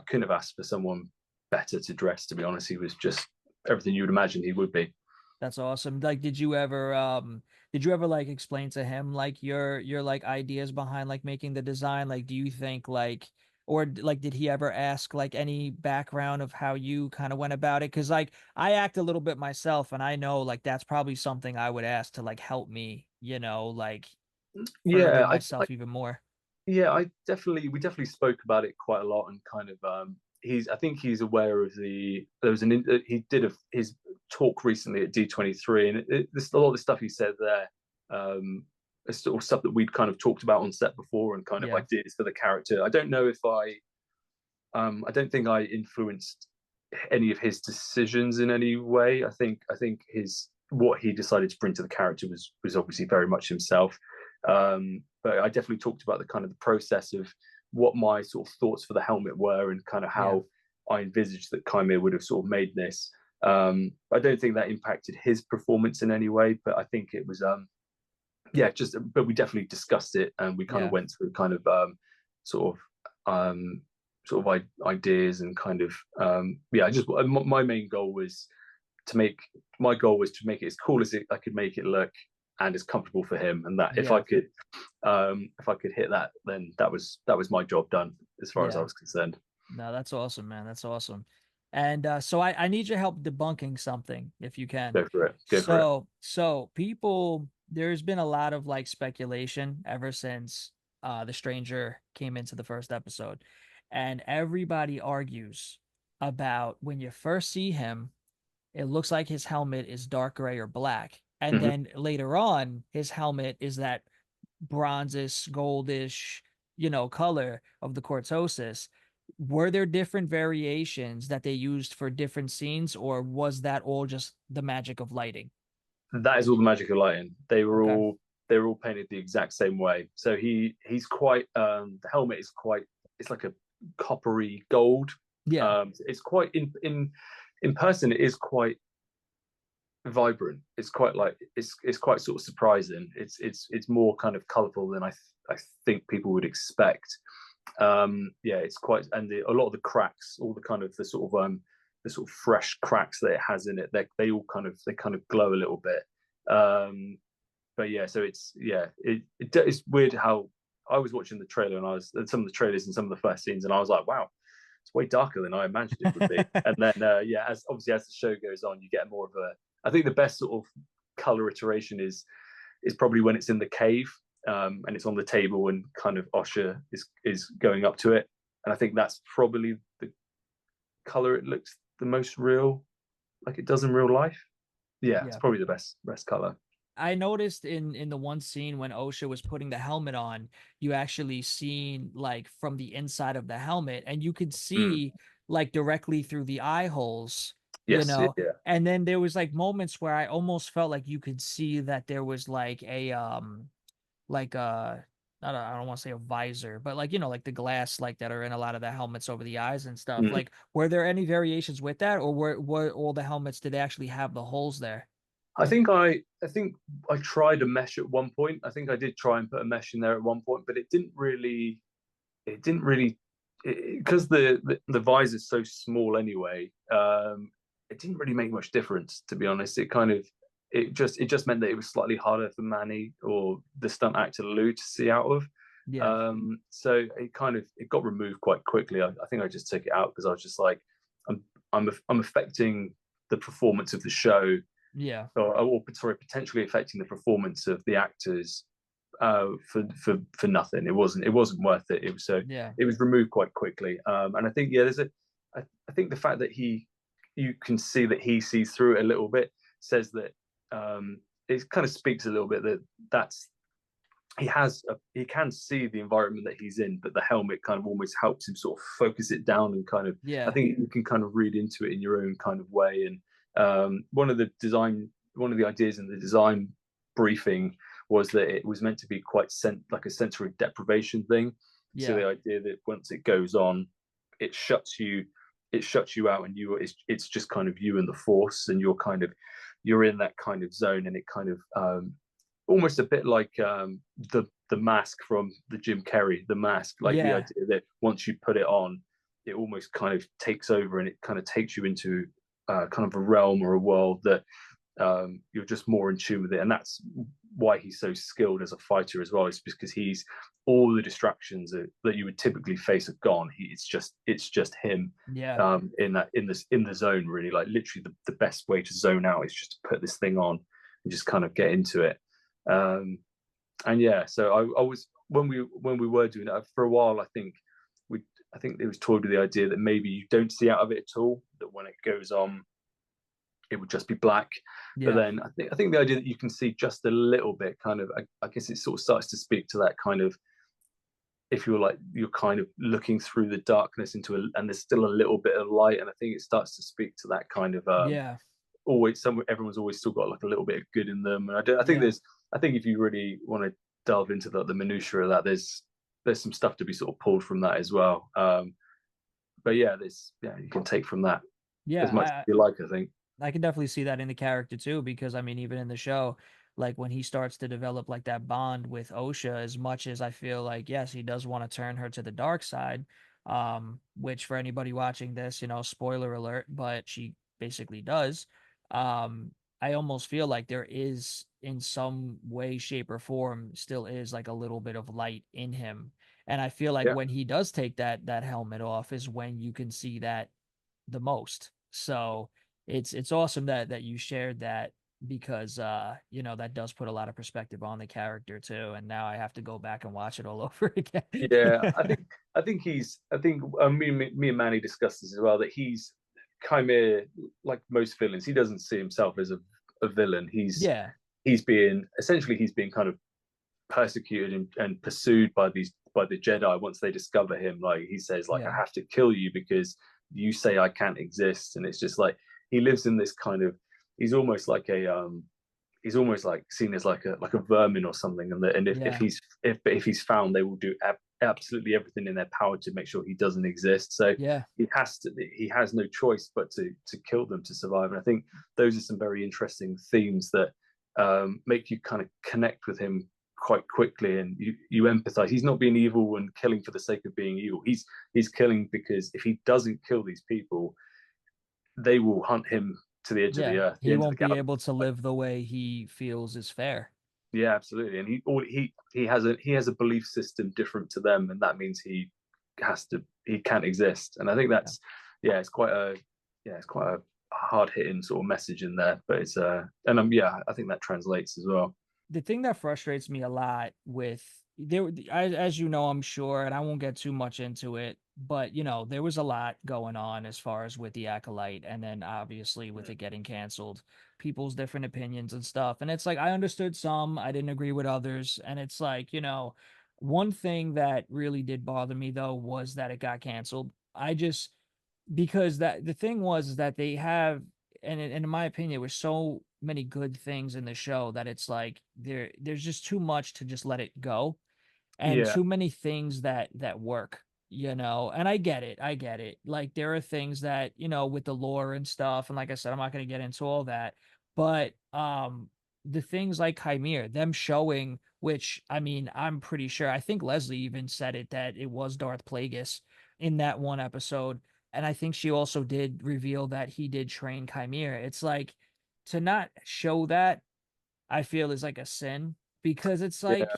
couldn't have asked for someone better to dress, to be honest. He was just everything you would imagine he would be. That's awesome. Like, did you ever like explain to him like your like ideas behind like making the design? Like, do you think like like did he ever ask like any background of how you kind of went about it? Because like I act a little bit myself, and I know like that's probably something I would ask to like help me, like further Yeah, myself even more. yeah, we definitely spoke about it quite a lot, and kind of I think he's aware of there was he did his talk recently at D23, and a lot of the stuff he said there is sort of stuff that we'd kind of talked about on set before, and kind of Yeah. ideas for the character. I don't know if I don't think I influenced any of his decisions in any way. I think his what he decided to bring to the character was obviously very much himself. But I definitely talked about the kind of the process of what my sort of thoughts for the helmet were, and kind of Yeah. how I envisaged that Qimir would have sort of made this. I don't think that impacted his performance in any way, but I think it was yeah, just but we definitely discussed it, and we kind of Yeah. went through kind of sort of ideas, and kind of yeah, I just my main goal was to make my goal was to make it as cool as I could make it look, and as comfortable for him, and that Yeah. if I could hit that, then that was my job done as far as I Yeah. was concerned. No, that's awesome, man. That's awesome. And so I need your help debunking something if you can. Go for it. Go for it. So people, there's been a lot of like speculation ever since the stranger came into the first episode. And everybody argues about when you first see him, it looks like his helmet is dark gray or black. And Mm-hmm. then later on, his helmet is that bronzish, goldish, color of the cortosis. Were there different variations that they used for different scenes, or was that all just the magic of lighting? That is all the magic of lighting. Okay. They were all painted the exact same way. So he's quite the helmet is quite, it's like a coppery gold. Yeah. It's quite in person, it is quite vibrant. It's quite like it's quite sort of surprising. It's more kind of colourful than I think people would expect. Yeah, it's quite, and a lot of the cracks, all the kind of the sort of fresh cracks that it has in it, they kind of glow a little bit. But yeah, so it's weird how I was watching the trailer, and I was some of the trailers and some of the first scenes, and I was like, wow, it's way darker than I imagined it would be. And then yeah, as obviously as the show goes on, you get more of a. I think the best sort of color iteration is probably when it's in the cave, and it's on the table, and kind of Osha is going up to it, and I think that's probably the color it looks the most real, like it does in real life. Yeah, it's Yeah. probably the best color. I noticed in the one scene when Osha was putting the helmet on, you actually seen like from the inside of the helmet, and you could Mm. see like directly through the eye holes, Yes, yeah. and then there was like moments where I almost felt like you could see that there was like a like I don't want to say a visor, but like like the glass like that are in a lot of the helmets over the eyes and stuff. Mm. Like, were there any variations with that, or were all the helmets, did they actually have the holes there? I think I tried a mesh at one point. I think I did try and put a mesh in there at one point, but it didn't really because the visor is so small anyway. It didn't really make much difference, to be honest. It just meant that it was slightly harder for Manny or the stunt actor Lou to see out of. Yeah. So it got removed quite quickly. I think I just took it out because I was just like, I'm affecting the performance of the show, Yeah. or sorry, potentially affecting the performance of the actors for nothing. It wasn't worth it. It was Yeah. it was removed quite quickly. And I think, yeah, I think the fact that you can see that he sees through it a little bit says that it kind of speaks a little bit that that's he can see the environment that he's in, but the helmet kind of almost helps him sort of focus it down, and kind of, I Yeah. think you can kind of read into it in your own kind of way. And one of the ideas in the design briefing was that it was meant to be quite like a sensory deprivation thing. So Yeah. the idea that once it goes on, it shuts you out, and it's just kind of you and the force, and you're in that kind of zone, and it kind of almost a bit like the mask from the Jim Carrey, the mask, like the Yeah. idea that once you put it on, it almost kind of takes over, and it kind of takes you into kind of a realm or a world that you're just more in tune with it, and that's why he's so skilled as a fighter as well. Is because he's all the distractions that you would typically face are gone. It's just him. Yeah. In the zone, really, like literally the best way to zone out is just to put this thing on and just kind of get into it. And yeah, so I was when we were doing that for a while. I think it was toyed with the idea that maybe you don't see out of it at all. That when it goes on, it would just be black. But Yeah. then I think the idea that you can see just a little bit, kind of, I guess it sort of starts to speak to that kind of, if you're kind of looking through the darkness and there's still a little bit of light, and I think it starts to speak to that kind of Yeah. everyone's always still got like a little bit of good in them. And I think Yeah. if you really want to delve into the minutiae of that, there's some stuff to be sort of pulled from that as well. But yeah, you can take from that as much as Yeah. you like, I think. I can definitely see that in the character too, because I mean, even in the show, like when he starts to develop like that bond with Osha, as much as I feel like, yes, he does want to turn her to the dark side, which for anybody watching this, spoiler alert, but she basically does. Um, I almost feel like there is, in some way, shape, or form, still is like a little bit of light in him. And I feel like Yeah, when he does take that helmet off is when you can see that the most. So it's awesome that you shared that, because that does put a lot of perspective on the character too, and now I have to go back and watch it all over again. yeah. Me and Manny discussed this as well, that he's Qimir, like most villains, he doesn't see himself as a villain. Yeah, He's being kind of persecuted and pursued by the Jedi. Once they discover him, like he says, like, I yeah, have to kill you because you say I can't exist. And it's just like he lives in this kind of, he's almost like he's almost like seen as like a vermin or something. And yeah, if he's found, they will do absolutely everything in their power to make sure he doesn't exist. So yeah. he has no choice but to kill them to survive. And I think those are some very interesting themes that make you kind of connect with him quite quickly, and you empathize. He's not being evil and killing for the sake of being evil. He's killing because if he doesn't kill these people, they will hunt him to the edge of the Yeah, earth, the he end of the won't be galaxy. able to Like, live the way he feels is fair. yeah, absolutely. And he has a belief system different to them, and that means he can't exist. And I think Yeah. that's it's quite a hard hitting sort of message in there. But it's and yeah, I think that translates as well. The thing that frustrates me a lot with there, as you know, I'm sure, and I won't get too much into it, but there was a lot going on as far as with the Acolyte, and then obviously with it getting canceled, people's different opinions and stuff. And it's like I understood some, I didn't agree with others, and it's like, one thing that really did bother me though was that it got canceled. I just because that the thing was is that they have, and in my opinion, there were so many good things in the show that it's like there's just too much to just let it go, and Yeah, too many things that work, and I get it, like there are things that with the lore and stuff, and like I said, I'm not going to get into all that, but the things like Qimir, them showing, which I mean, I'm pretty sure, I think Leslie even said it, that it was Darth Plagueis in that one episode, and I think she also did reveal that he did train Qimir. It's like, to not show that, I feel, is like a sin, because it's like,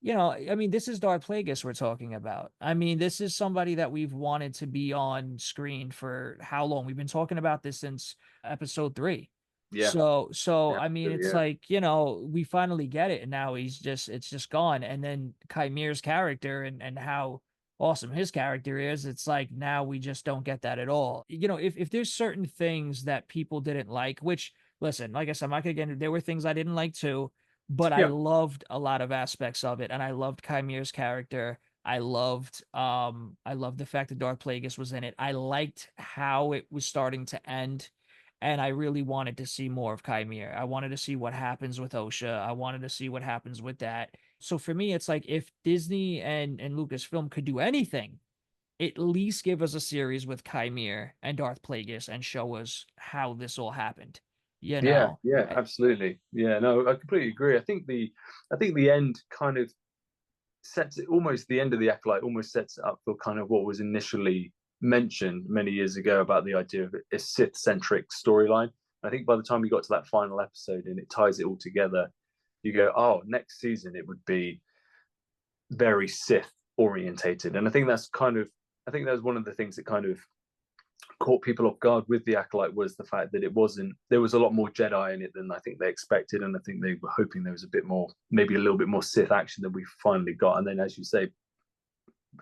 yeah, I mean, this is Darth Plagueis we're talking about. I mean, this is somebody that we've wanted to be on screen for how long? We've been talking about this since episode 3. yeah, So yeah, I mean, it's yeah, like, we finally get it, and now it's just gone. And then Kymir's character, and how awesome his character is, it's like now we just don't get that at all. If there's certain things that people didn't like, which, listen, like I said, I'm not gonna get into, there were things I didn't like too, but I yeah, loved a lot of aspects of it, and I loved Kymir's character. I loved the fact that Darth Plagueis was in it. I liked how it was starting to end, and I really wanted to see more of Qimir. I wanted to see what happens with Osha. I wanted to see what happens with that. So for me, it's like, if Disney and Lucasfilm could do anything, at least give us a series with Qimir and Darth Plagueis and show us how this all happened. You yeah, know, yeah, I- absolutely. Yeah, no, I completely agree. I think the end kind of sets it, almost the end of the Acolyte almost sets it up for kind of what was initially mentioned many years ago about the idea of a Sith centric storyline. I think by the time you got to that final episode and it ties it all together, you go, oh, next season it would be very Sith orientated. And I think that was one of the things that kind of caught people off guard with the Acolyte, was the fact that there was a lot more Jedi in it than I think they expected. And I think they were hoping there was a bit more, maybe a little bit more Sith action than we finally got. And then, as you say,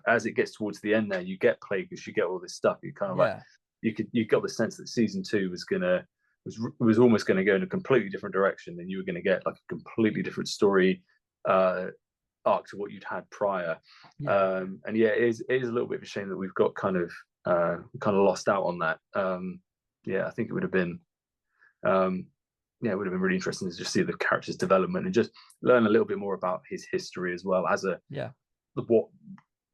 as it gets towards the end there, you get Plagueis, you get all this stuff. You kind of like, you got the sense that season 2 was almost going to go in a completely different direction, and you were going to get like a completely different story arc to what you'd had prior. And yeah, it is a little bit of a shame that we've got kind of lost out on that. I think it would have been it would have been really interesting to just see the character's development and just learn a little bit more about his history as well, as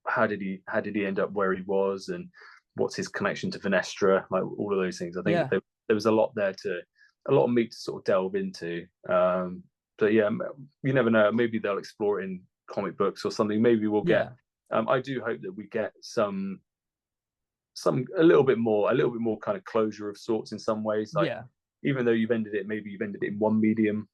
how did he end up where he was, and what's his connection to Venestra, like all of those things. I think there was a lot of meat to sort of delve into. But yeah, you never know. Maybe they'll explore it in comic books or something. Maybe we'll get. I do hope that we get a little bit more kind of closure of sorts in some ways. Like, even though maybe you've ended it in one medium,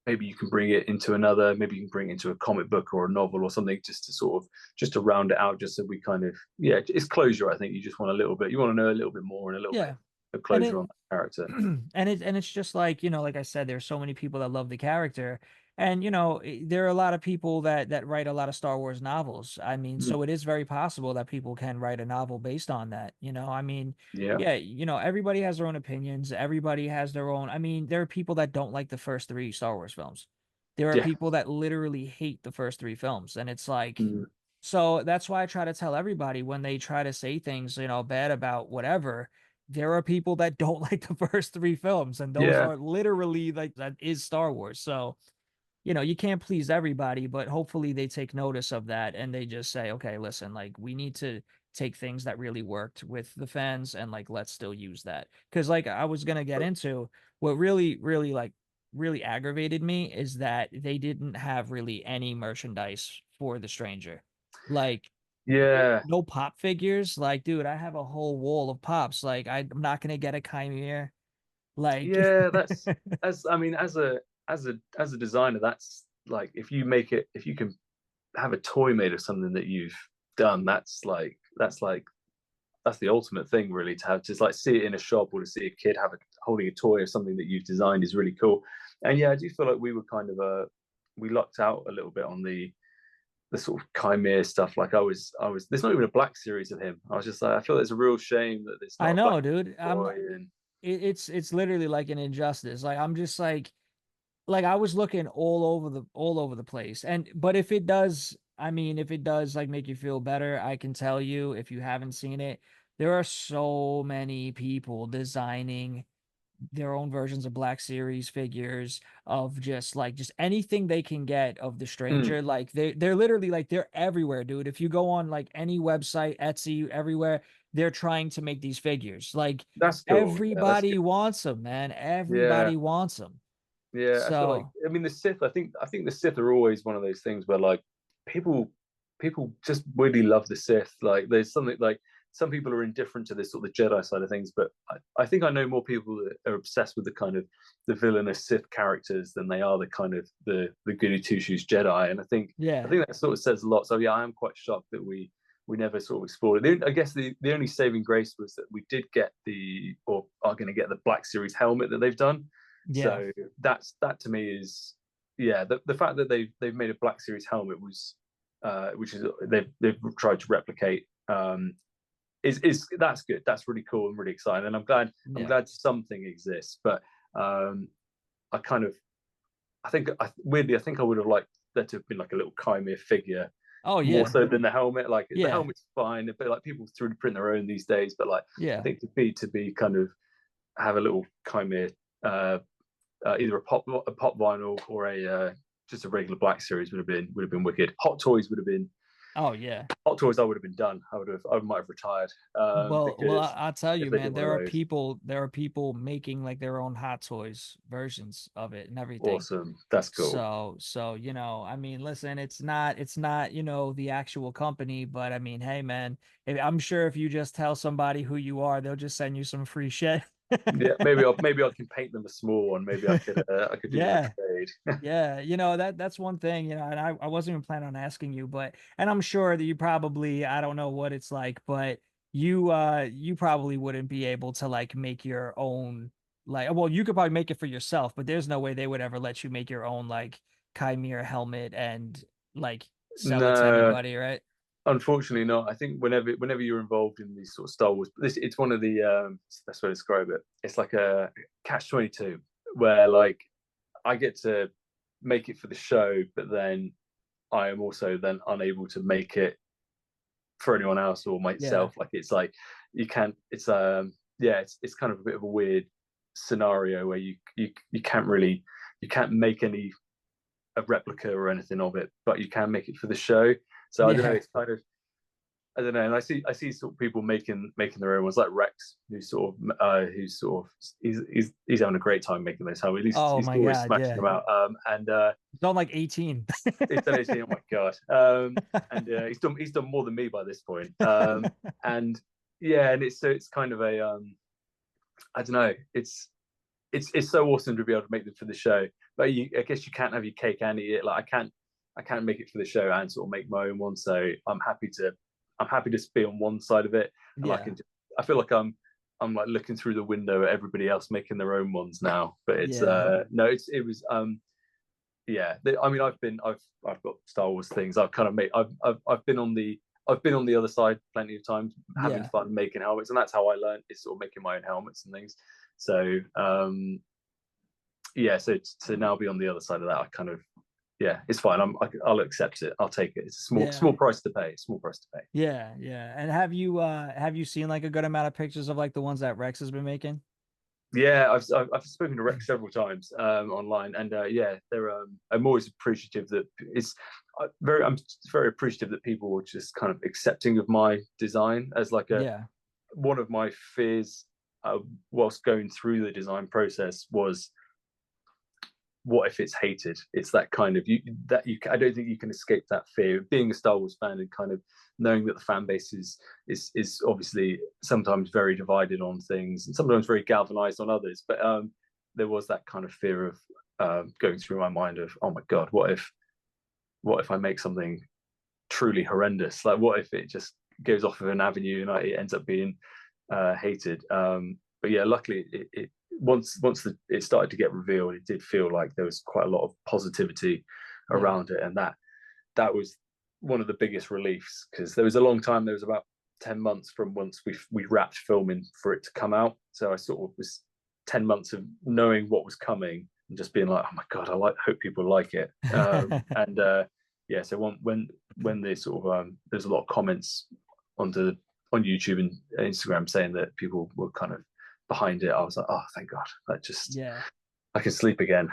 maybe you can bring it into another. Maybe you can bring it into a comic book or a novel or something, just to round it out, just so we kind of it's closure. I think you just want you want to know a little bit more and a little bit of closure on that character. And it's just like, like I said, there's so many people that love the character, and there are a lot of people that write a lot of Star Wars novels. I mean, so it is very possible that people can write a novel based on that. I mean, everybody has their own opinions. Everybody has their own. I mean, there are people that don't like the first 3 Star Wars films. There are people that literally hate the first 3 films, and it's like. So that's why I try to tell everybody when they try to say things, bad about whatever. There are people that don't like the first 3 films, and those are literally like, that is Star Wars. So, you can't please everybody, but hopefully they take notice of that and they just say, okay, listen, like, we need to take things that really worked with the fans and like, let's still use that. Cause like I was going to get into what really aggravated me is that they didn't have really any merchandise for the Stranger. Like, no pop figures. Like, dude, I have a whole wall of pops. Like, I'm not gonna get a Qimir. Like, that's as a designer, that's like, if you can have a toy made of something that you've done, that's the ultimate thing, really, to have, just like see it in a shop, or to see a kid holding a toy of something that you've designed is really cool. And I do feel like we were kind of we lucked out a little bit on the sort of Qimir stuff. Like, I was there's not even a Black series of him. I was just like, I feel it's a real shame that there's not I a know, Black dude. It's literally like an injustice. Like, I'm just like I was looking all over the place. But if it does, I mean, if it does like make you feel better, I can tell you, if you haven't seen it, there are so many people designing their own versions of Black Series figures, of just anything they can get of the Stranger. Like, they're literally like, they're everywhere, dude. If you go on like any website, Etsy, everywhere, they're trying to make these figures. Like, That's cool. everybody wants them, man. Everybody wants them. I feel like, So I mean, the Sith. I think the Sith are always one of those things where, like, people just really love the Sith. Like, there's something, like, some people are indifferent to this sort of Jedi side of things, but I think I know more people that are obsessed with the kind of the villainous Sith characters than they are the kind of the goody two shoes Jedi. And I think that sort of says a lot. So I am quite shocked that we never sort of explored it. I guess the only saving grace was that we did get or are going to get the Black Series helmet that they've done. So that to me is the fact that they've made a Black Series helmet was which is they've tried to replicate, is that's good. That's really cool and really exciting, and I'm glad something exists. But I kind of I think I would have liked there to have been like a little Qimir figure. More so than the helmet. Like, the helmet's fine, but like, people 3D print their own these days. But like, I think to be kind of have a little Qimir, either a pop vinyl or a just a regular Black Series would have been wicked. Hot Toys would have been. Oh yeah. Hot Toys, I would have been done. I might have retired. I'll tell you, man, there are people making like their own Hot Toys versions of it and everything. Awesome. That's cool. So, I mean, listen, it's not, the actual company, but I mean, hey man, I'm sure if you just tell somebody who you are, they'll just send you some free shit. Yeah, maybe I can paint them a small one. Maybe I could do them a Yeah. trade. Yeah, that's one thing, and I wasn't even planning on asking you, but and I'm sure that you probably, I don't know what it's like, but you probably wouldn't be able to like make your own, like, well, you could probably make it for yourself, but there's no way they would ever let you make your own like Qimir helmet and like sell it to No, anybody, right? unfortunately not. I think whenever you're involved in these sort of Star Wars, it's one of the best way to describe it. It's like a catch-22 where like I get to make it for the show, but then I am also then unable to make it for anyone else or Yeah. myself. Like it's like you can't. It's yeah. It's kind of a bit of a weird scenario where you can't really you can't make any a replica or anything of it, but you can make it for the show. So I don't know. Yeah. It's kind of I don't know, and I see sort of people making their own ones, like Rex, he's having a great time making those. How Oh he's my always God, smashing yeah. them out. And It's not like 18. he's done 18. Oh my god. And he's done more than me by this point. And yeah, and it's kind of a I don't know. It's so awesome to be able to make them for the show, but I guess you can't have your cake and eat it. Like I can't make it for the show and sort of make my own one. So I'm happy to be on one side of it, and Yeah. I feel like I'm like looking through the window at everybody else making their own ones now. But it's Yeah. no, it was yeah. I mean, I've got Star Wars things. I've kind of made. I've been on the other side plenty of times, having Yeah. fun making helmets, and that's how I learned is sort of making my own helmets and things. So yeah, so now be on the other side of that, I kind of yeah, it's fine. I'll accept it. I'll take it. It's a small Yeah. price to pay. Small price to pay. Yeah, yeah. And have you seen like a good amount of pictures of like the ones that Rex has been making? Yeah, I've spoken to Rex several times online, and yeah, I'm always appreciative that I'm very appreciative that people were just kind of accepting of my design as like a Yeah. one of my fears whilst going through the design process was what if it's hated? It's that kind of I don't think you can escape that fear of being a Star Wars fan and kind of knowing that the fan base is obviously sometimes very divided on things and sometimes very galvanized on others. But there was that kind of fear of going through my mind of, oh my god, what if I make something truly horrendous? Like what if it just goes off of an avenue and it ends up being hated? But yeah, luckily once it started to get revealed, it did feel like there was quite a lot of positivity Yeah. around it, and that was one of the biggest reliefs because there was a long time. There was about 10 months from once we wrapped filming for it to come out. So I sort of was 10 months of knowing what was coming and just being like, oh my god, hope people like it. And yeah, so when they sort of there's a lot of comments onto on YouTube and Instagram saying that people were kind of behind it, I was like, oh, thank God. That just, Yeah. I can sleep again.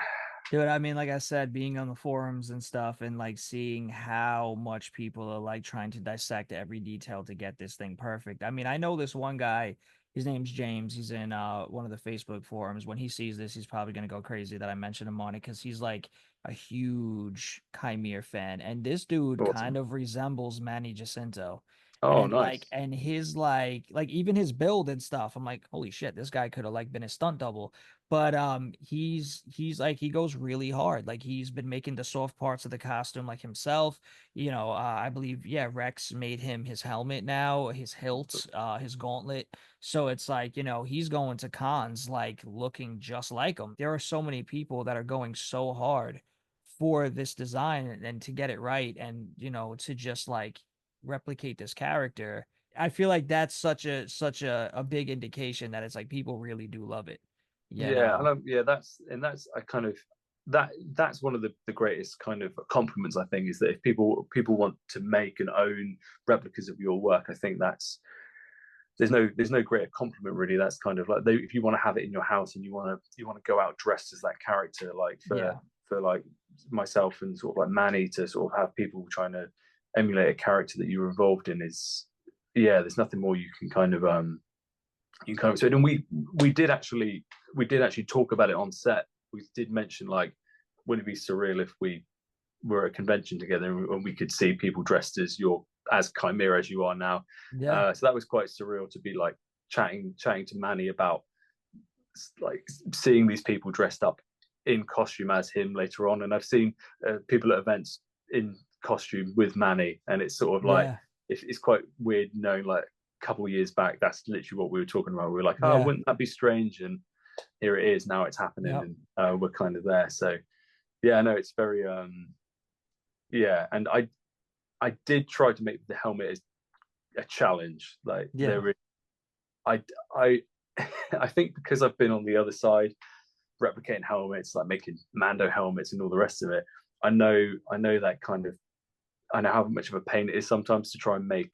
Dude, I mean, like I said, being on the forums and stuff and like seeing how much people are like trying to dissect every detail to get this thing perfect. I mean, I know this one guy, his name's James. He's in one of the Facebook forums. When he sees this, he's probably gonna go crazy that I mentioned him on it because he's like a huge Qimir fan. And this dude kind Awesome. of resembles Manny Jacinto. Oh, And nice. his like even his build and stuff, I'm like, holy shit, this guy could have like been a stunt double. But he's like he goes really hard. Like he's been making the soft parts of the costume like himself. I believe, yeah, Rex made him his helmet now, his hilt, his gauntlet. So it's like, he's going to cons like looking just like him. There are so many people that are going so hard for this design and to get it right and to just like replicate this character. I feel like that's such a big indication that it's like people really do love it, you Yeah, and know. yeah, that's I kind of that's one of the greatest kind of compliments I think is that if people want to make and own replicas of your work, I think there's no greater compliment really. That's kind of like if you want to have it in your house and you want to go out dressed as that character, like Yeah. for like myself and sort of like Manny to sort of have people trying to emulate a character that you were involved in is yeah, there's nothing more you can kind of so and we did actually talk about it on set. We did mention like would it be surreal if we were at a convention together and we could see people dressed as Qimir as you are now. Yeah. So that was quite surreal to be like chatting to Manny about like seeing these people dressed up in costume as him later on, and I've seen people at events in costume with Manny, and it's sort of like Yeah. it's quite weird knowing like a couple of years back that's literally what we were talking about. We were like, oh, Yeah. wouldn't that be strange? And here it is, now it's happening, Yep. and we're kind of there. So yeah, no, it's very yeah, and I did try to make the helmet as a challenge. Like Yeah. there is, I I think because I've been on the other side, replicating helmets, like making Mando helmets and all the rest of it. I know that kind of, I know how much of a pain it is sometimes to try and make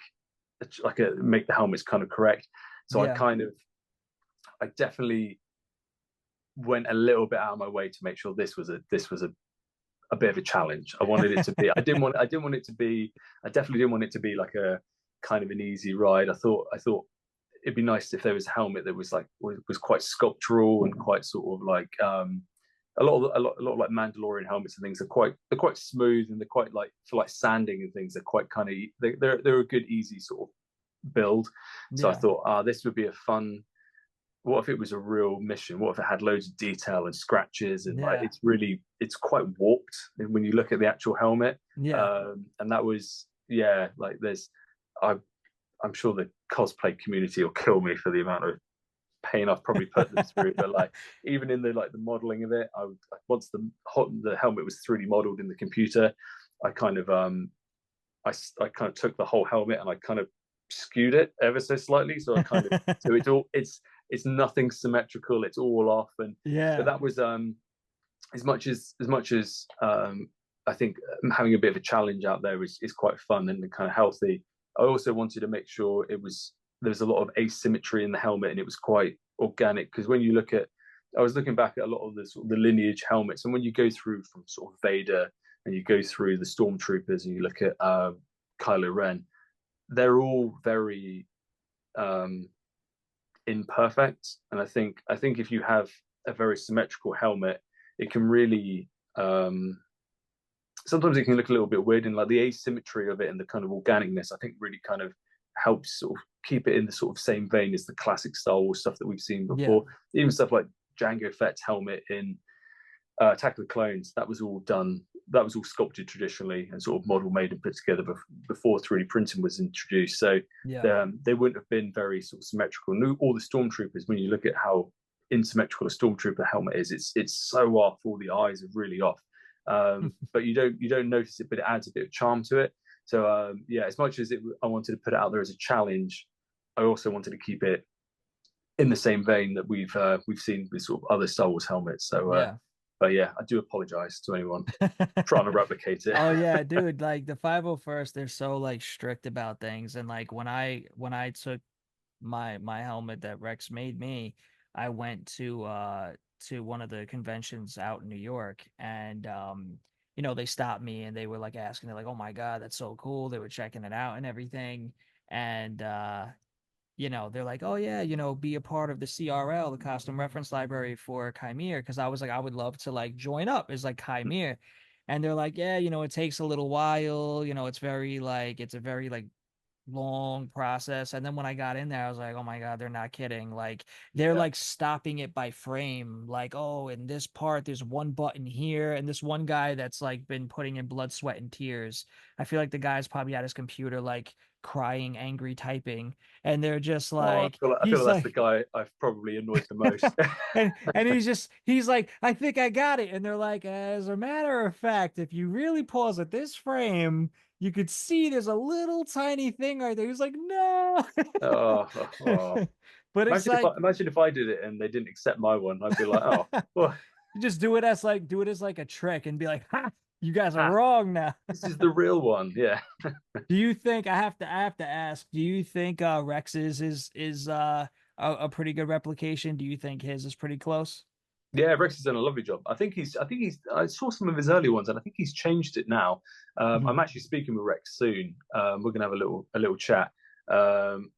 make the helmets kind of correct. So Yeah. I definitely went a little bit out of my way to make sure this was a bit of a challenge. I wanted it to be. I didn't want it to be. I definitely didn't want it to be like a kind of an easy ride. I thought it'd be nice if there was a helmet that was like was quite sculptural and quite sort of like a lot of like Mandalorian helmets and things they're quite smooth, and they're quite like for like sanding and things. They're quite kind of they're a good easy sort of build. So I Yeah. thought, this would be a fun. What if it was a real mission? What if it had loads of detail and scratches and like Yeah. it's quite warped when you look at the actual helmet. Yeah. And that was, yeah, like I I'm sure the cosplay community will kill me for the amount of pain I've probably put them through. But like even in the modeling of it, once the helmet was 3D modeled in the computer, I kind of I kind of took the whole helmet and I kind of skewed it ever so slightly. So I kind of so it's nothing symmetrical. It's all off. And but Yeah. that was as much as I think having a bit of a challenge out there is quite fun and kind of healthy. I also wanted to make sure there was a lot of asymmetry in the helmet and it was quite organic, because when you look at, I was looking back at a lot of the lineage helmets, and when you go through from sort of Vader and you go through the stormtroopers and you look at Kylo Ren, they're all very imperfect. And I think if you have a very symmetrical helmet, it can really sometimes it can look a little bit weird, and like the asymmetry of it and the kind of organicness, I think really kind of helps sort of keep it in the sort of same vein as the classic Star Wars stuff that we've seen Yeah. before. Even stuff like Jango Fett's helmet in Attack of the Clones, that was all sculpted traditionally and sort of model made and put together before 3D printing was introduced. So Yeah. they wouldn't have been very sort of symmetrical. And all the stormtroopers, when you look at how insymmetrical a stormtrooper helmet is, it's so off. All the eyes are really off. But you don't notice it, but it adds a bit of charm to it. So yeah, as much as I wanted to put it out there as a challenge, I also wanted to keep it in the same vein that we've seen with sort of other Star Wars helmets. So Yeah. but yeah, I do apologize to anyone trying to replicate it. Oh yeah, dude, like the 501st, they're so like strict about things. And like when I took my helmet that Rex made me, I went to one of the conventions out in New York, and they stopped me and they were like asking, they're like, "Oh my God, that's so cool." They were checking it out and everything. And they're like, "Oh yeah, be a part of the CRL, the Costume Reference Library for Qimir," because I was like, I would love to like join up as like Qimir. And they're like, "Yeah, it takes a little while, it's a very like long process." And then when I got in there, I was like, "Oh my God, they're not kidding." Like they're Yeah. like stopping it by frame. Like, "Oh, in this part, there's one button here." And this one guy that's like been putting in blood, sweat, and tears. I feel like the guy's probably at his computer, like crying, angry, typing. And they're just Oh, like, I feel he's like that's the like, guy I've probably annoyed the most. and he's like, "I think I got it." And they're like, "As a matter of fact, if you really pause at this frame, you could see there's a little tiny thing right there." He's like, "No." Oh, oh. But it's like, Imagine if I did it and they didn't accept my one. I'd be like, oh, well, you just do it as like a trick and be like, "Ha, you guys are ah, wrong now." this is the real one. Yeah. Do you think I have to ask, do you think Rex's is a pretty good replication? Do you think his is pretty close? Yeah, Rex has done a lovely job. I saw some of his early ones, and I think he's changed it now. Mhm. I'm actually speaking with Rex soon. We're gonna have a little chat. Um,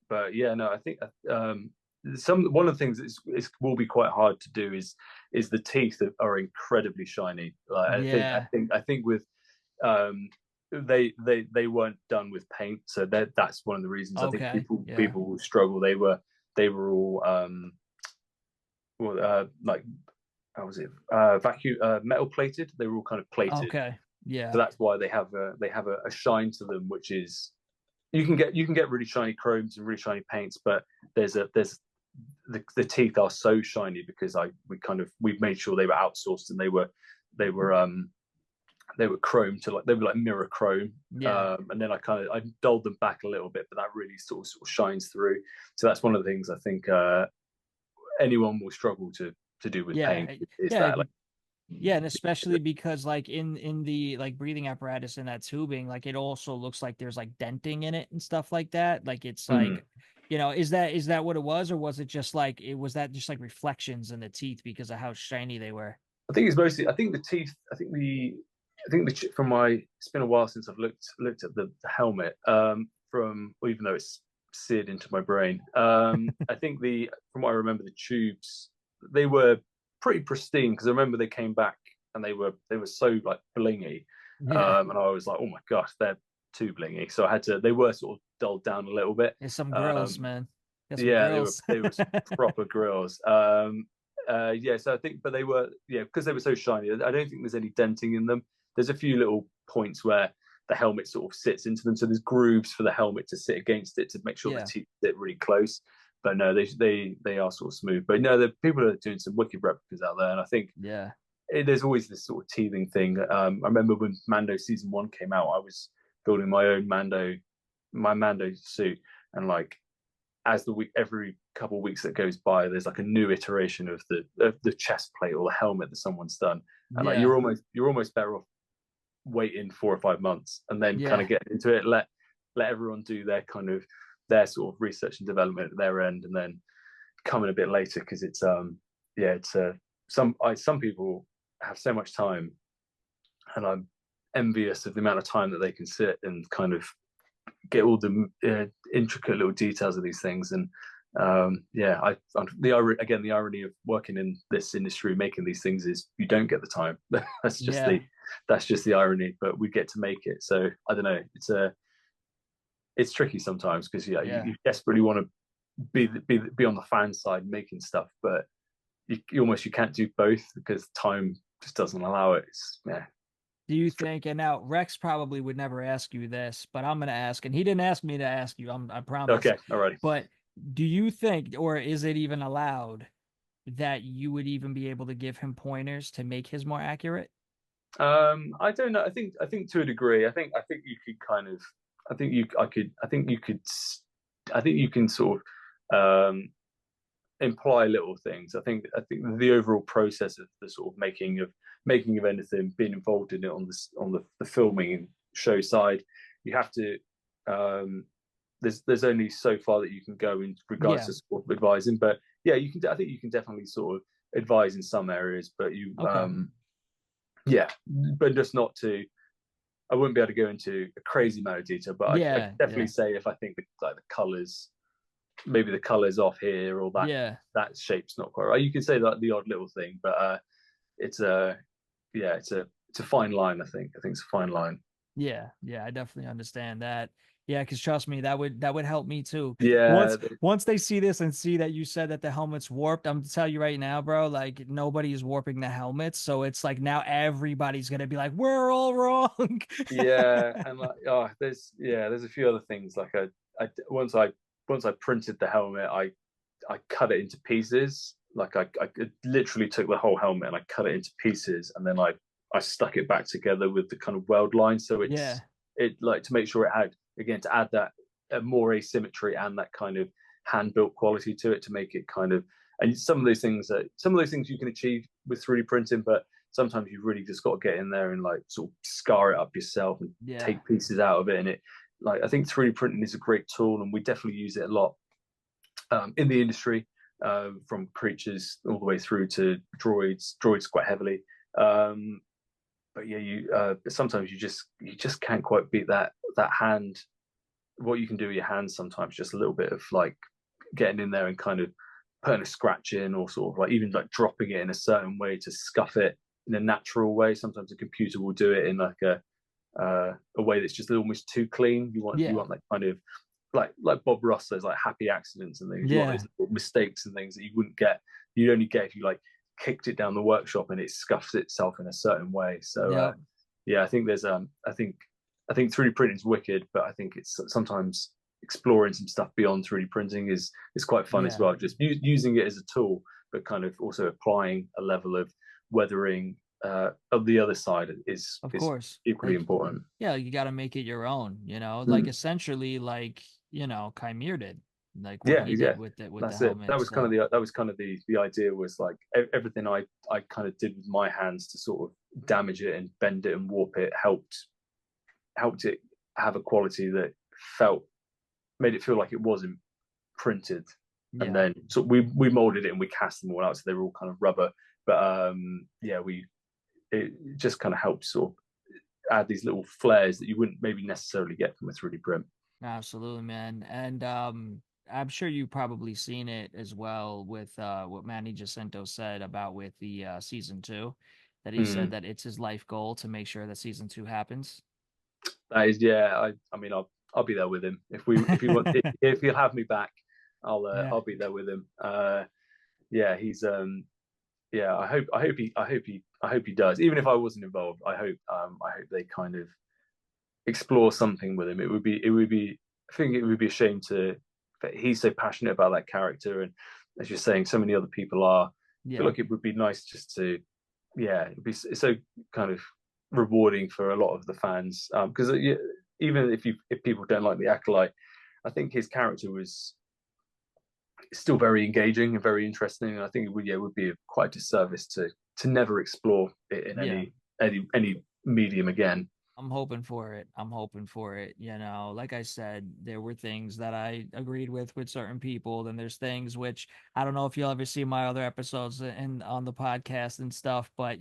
but yeah, no, I think one of the things that will be quite hard to do is the teeth that are incredibly shiny. Like Yeah. I think with they weren't done with paint, so that's one of the reasons I think Okay. people Yeah. people will struggle. They were all like how was it vacuum metal plated. They were all kind of plated, Okay. so Yeah. that's why they have a shine to them, which is you can get really shiny chromes and really shiny paints, but there's the teeth are so shiny because we've made sure they were outsourced, and they were chrome to they were like mirror chrome. Yeah. And then I dulled them back a little bit, but that really sort of shines through. So that's one of the things I think anyone will struggle to do with Yeah. paint, is Yeah. that like. Yeah, and especially because like in the like breathing apparatus in that tubing, like it also looks like there's like denting in it and stuff like that. Like it's Mm. like, is that what it was, or was it just like was that just like reflections in the teeth because of how shiny they were? I think it's mostly. I think the teeth. I think from my. It's been a while since I've looked at the helmet. Even though it's seared into my brain. I think from what I remember, the tubes, they were pretty pristine, because I remember they came back and they were so like blingy, Yeah, and I was like, oh my gosh, they're too blingy. So I had to. They were sort of dulled down a little bit. there's some grills, Um, man. Got some yeah, they were grills. they were proper grills. Yeah, so I think, but they were, yeah, because they were so shiny. I don't think there's any denting in them. There's a few little points where the helmet sort of sits into them, so there's grooves for the helmet to sit against it to make sure the Yeah, teeth sit really close. But no, they are sort of smooth. But no, the people are doing some wicked replicas out there, and I think yeah, there's always this sort of teething thing. I remember when Mando season 1 came out, I was building my Mando suit, and like as every couple of weeks that goes by, there's like a new iteration of the chest plate or the helmet that someone's done, and like yeah, you're almost better off waiting 4 or 5 months and then kind yeah. of getting into it. Let everyone do their sort of research and development at their end, and then coming a bit later, because it's yeah, it's some people have so much time, and I'm envious of the amount of time that they can sit and kind of get all the intricate little details of these things. And yeah, the irony of working in this industry making these things is you don't get the time. Yeah. That's just the irony, but we get to make it. So I don't know, it's tricky sometimes, because yeah, Yeah. you desperately want to be on the fan side making stuff, but you can't do both because time just doesn't allow it. Yeah. Do you think, and now Rex probably would never ask you this, but I'm going to ask, and he didn't ask me to ask you, I promise. Okay, alrighty. But do you think, or is it even allowed, that you would even be able to give him pointers to make his more accurate? I don't know. I think to a degree. I think you could kind of. I think you. I could. I think you could. I think you can sort of imply little things. I think the overall process of the sort of making of anything, being involved in it on the filming and show side, you have to. There's only so far that you can go in regards Yeah. to sort of advising, but yeah, you can. I think you can definitely sort of advise in some areas, but Okay. yeah, but just not to. I wouldn't be able to go into a crazy amount of detail, but I Yeah. could definitely Yeah. say if I think the colors, maybe the colors off here, or Yeah. that shape's not quite right. You can say that the odd little thing, but it's a yeah, it's a fine line. I think it's a fine line. Yeah, yeah, I definitely understand that. Yeah, because trust me, that would help me too. Yeah, Once they see this and see that you said that the helmet's warped, I'm to tell you right now, bro, like nobody is warping the helmets. So it's like now everybody's gonna be like, we're all wrong. yeah, and like there's a few other things like I once I printed the helmet, I cut it into pieces. Like I literally took the whole helmet and I cut it into pieces, and then I stuck it back together with the kind of weld line. So Yeah, it like to make sure it had, again, to add that more asymmetry and that kind of hand built quality to it, to make it kind of. And some of those things you can achieve with 3D printing, but sometimes you've really just got to get in there and like sort of scar it up yourself and yeah, take pieces out of it. And it, like, I think 3D printing is a great tool, and we definitely use it a lot in the industry, from creatures all the way through to droids quite heavily. But yeah, sometimes you just can't quite beat that hand. What you can do with your hands sometimes, just a little bit of like getting in there and kind of putting a scratch in, or sort of like even like dropping it in a certain way to scuff it in a natural way. Sometimes a computer will do it in like a way that's just almost too clean. You yeah, want that kind of like Bob Ross says, like happy accidents and things. You want yeah, those little mistakes and things that you wouldn't get you'd only get if you like kicked it down the workshop and it scuffs itself in a certain way. So Yep. yeah, I think there's I think 3D printing is wicked, but I think it's sometimes exploring some stuff beyond 3D printing is quite fun as Yeah. well. Just using it as a tool, but kind of also applying a level of weathering of the other side Of is course. equally Like, important. yeah, you got to make it your own, like Mm. essentially like, Qimir did, like what Yeah, he yeah, did with the that's it. That helmet. was kind of So, the idea was like everything I kind of did with my hands to sort of damage it and bend it and warp it helped it have a quality that felt made it feel like it wasn't printed. And yeah. then so we molded it and we cast them all out so they were all kind of rubber. But yeah, we it just kind of helps sort of add these little flares that you wouldn't maybe necessarily get from a 3D print. Absolutely, man. And I'm sure you've probably seen it as well with what Manny Jacinto said about with the season 2, that he said Mm. that it's his life goal to make sure that season 2 happens. That is, yeah. I mean, I'll be there with him if he want if he'll have me back. Yeah. I'll be there with him. Yeah, he's yeah. I hope he does. Even if I wasn't involved, I hope they kind of explore something with him. It would be. I think it would be a shame to. He's so passionate about that character, and as you're saying, so many other people are. I feel Yeah. like it would be nice just to, yeah, it'd be so kind of rewarding for a lot of the fans because even if people don't like the acolyte, I think his character was still very engaging and very interesting. And I think it would be quite a disservice to never explore it in Yeah. any medium again. I'm hoping for it. I'm hoping for it. Like I said, there were things that I agreed with certain people. Then there's things which I don't know if you'll ever see my other episodes and on the podcast and stuff, but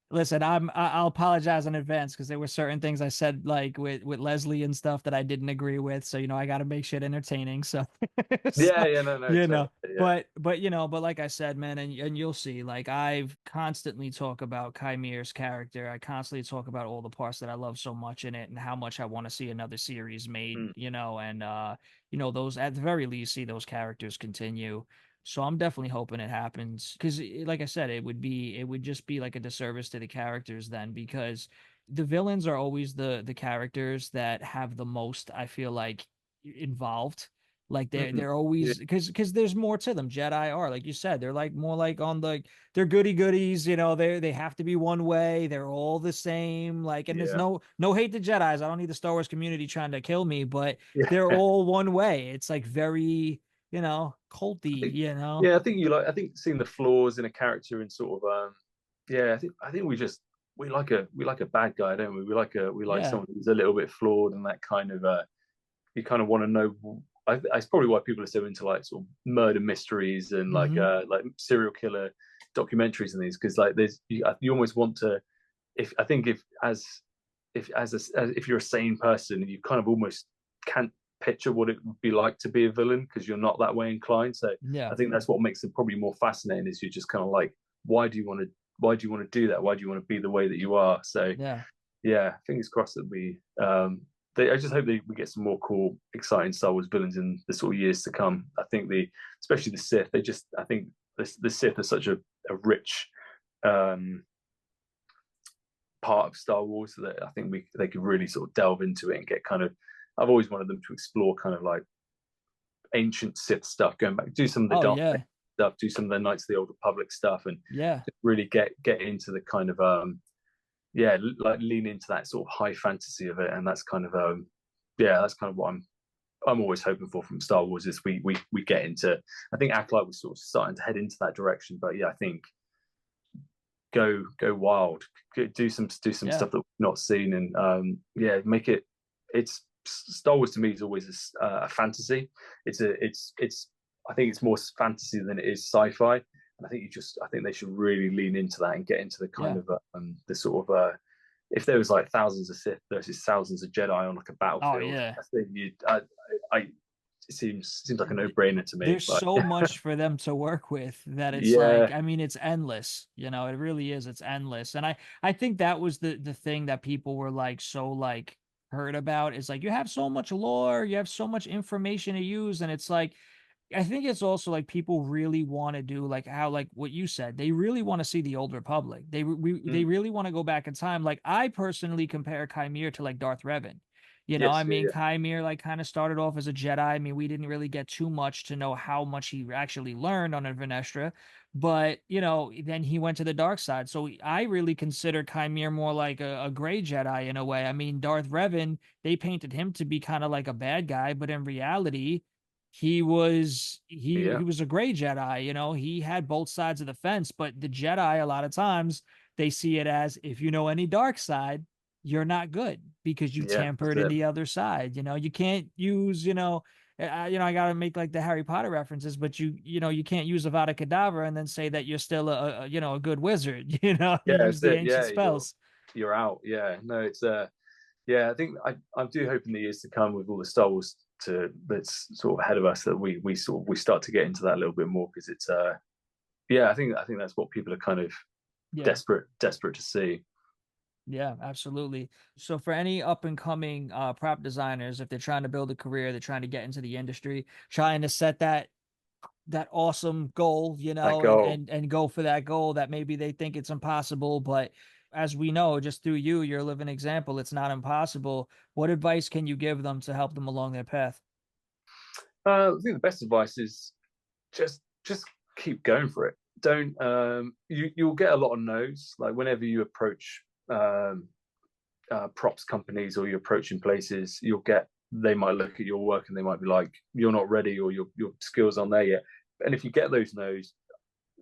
listen, I'll apologize in advance because there were certain things I said like with Leslie and stuff that I didn't agree with. So, I got to make shit entertaining. So, Yeah, so, yeah, no, you totally, know, yeah. but like I said, man, and you'll see, like I've constantly talk about Kymir's character. I constantly talk about all the parts that I love so much in it and how much I want to see another series made, Mm. and those at the very least see those characters continue. So I'm definitely hoping it happens because, like I said, it would just be like a disservice to the characters then because the villains are always the characters that have the most, I feel like, involved. Like Mm. they're Yeah, always because there's more to them. Jedi are, like you said, they're like more like on the they're goody goodies. They have to be one way. They're all the same. Like, and there's yeah, no hate to Jedi's. I don't need the Star Wars community trying to kill me, but they're yeah. all one way. It's like very I culty. think, yeah, I think seeing the flaws in a character and sort of, yeah, I think we like a bad guy, don't we? We like Yeah. someone who's a little bit flawed and that kind of, you kind of want to know. It's probably why people are so into like sort of murder mysteries and Hmm. like serial killer documentaries and these because like you almost want to if I think if you're a sane person you kind of almost can't picture what it would be like to be a villain because you're not that way inclined. So Yeah. I think that's what makes it probably more fascinating is you're just kind of like why do you want to do that? Why do you want to be the way that you are? So Yeah. yeah, fingers crossed that I just hope we get some more cool, exciting Star Wars villains in the sort of years to come. I think especially the Sith, I think the Sith are such a rich um, part of Star Wars that I think they could really sort of delve into it and get kind of. I've always wanted them to explore kind of like ancient Sith stuff, going back, do some of the Oh Darth yeah. stuff, do some of the Knights of the Old Republic stuff, and Yeah. really get into the kind of yeah, like lean into that sort of high fantasy of it, and that's kind of yeah, that's kind of what I'm always hoping for from Star Wars is we get into. I think Acolyte was sort of starting to head into that direction, but yeah, I think go wild, do some Yeah. stuff that we've not seen, and yeah, make it. It's Star Wars to me is always a fantasy. It's I think it's more fantasy than it is sci-fi. And I think they should really lean into that and get into the kind Yeah. of the sort of if there was like thousands of Sith versus thousands of Jedi on like a Oh battlefield, yeah. I think I it seems like a no-brainer to me. There's But so much for them to work with that it's like, yeah, I mean, it's endless. It really is. It's endless. And I think that was the thing that people were like so like heard about is like you have so much lore, you have so much information to use, and it's like I think it's also like people really want to do like how like what you said. They really want to see the old Republic. They Mm. really want to go back in time. Like I personally compare Qimir to like Darth Revan. I Yes, yeah, mean, yeah, Qimir like kind of started off as a Jedi. I mean, we didn't really get too much to know how much he actually learned on Venestra, but then he went to the dark side. So I really consider Qimir more like a gray Jedi in a way. I mean, Darth Revan, they painted him to be kind of like a bad guy, but in reality he yeah, was a gray Jedi, he had both sides of the fence, but the Jedi a lot of times they see it as if you know any dark side, you're not good because you yeah. That's tampered in it. the other side. You can't use, I gotta make like the Harry Potter references, but you can't use Avada Kedavra and then say that you're still a good wizard. You Yeah, use that's the it. ancient Yeah, spells. you're out. Yeah, no, it's yeah. I think I do hope in the years to come with all the Star Wars that's sort of ahead of us that we start to get into that a little bit more because it's yeah. I think that's what people are kind of Yeah. desperate to see. Yeah, absolutely. So for any up and coming prop designers, if they're trying to build a career, they're trying to get into the industry, trying to set that awesome goal, That and goal. and go for that goal that maybe they think it's impossible, but as we know, just through you, you're a living example, it's not impossible. What advice can you give them to help them along their path? I think the best advice is just keep going for it. Don't you'll get a lot of no's. Like whenever you approach props companies or you're approaching places, they might look at your work and they might be like, you're not ready or your skills aren't there yet. And if you get those no's,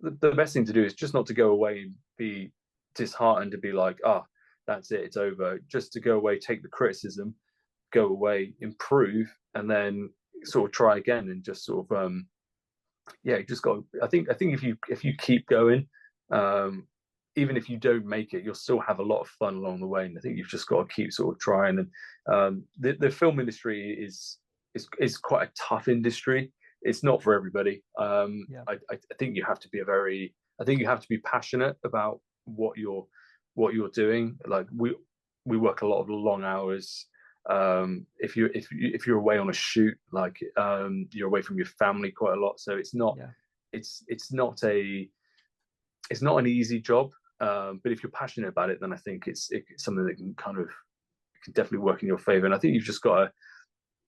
the best thing to do is just not to go away and be disheartened to be like, that's it, it's over. Just to go away, take the criticism, go away, improve, and then sort of try again and just sort of yeah, you just got. I think if you keep going, um, even if you don't make it, you'll still have a lot of fun along the way. And I think you've just got to keep sort of trying. And the film industry is quite a tough industry. It's not for everybody. Yeah. I think you have to be I think you have to be passionate about what you're doing. Like we work a lot of long hours. If you're away on a shoot, like you're away from your family quite a lot, so Yeah. it's not an easy job. But if you're passionate about it, then I think it's something that can definitely work in your favor. And I think you've just got to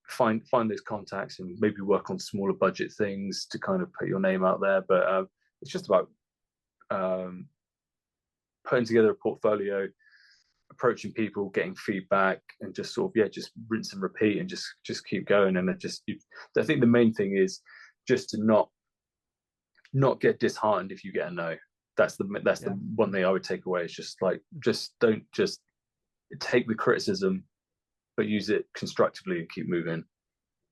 find those contacts and maybe work on smaller budget things to kind of put your name out there. But it's just about um, putting together a portfolio, approaching people, getting feedback, and just sort of just rinse and repeat, and just keep going. And I think the main thing is just to not get disheartened if you get a no. That's the Yeah. one thing I would take away. Is just don't just take the criticism, but use it constructively and keep moving.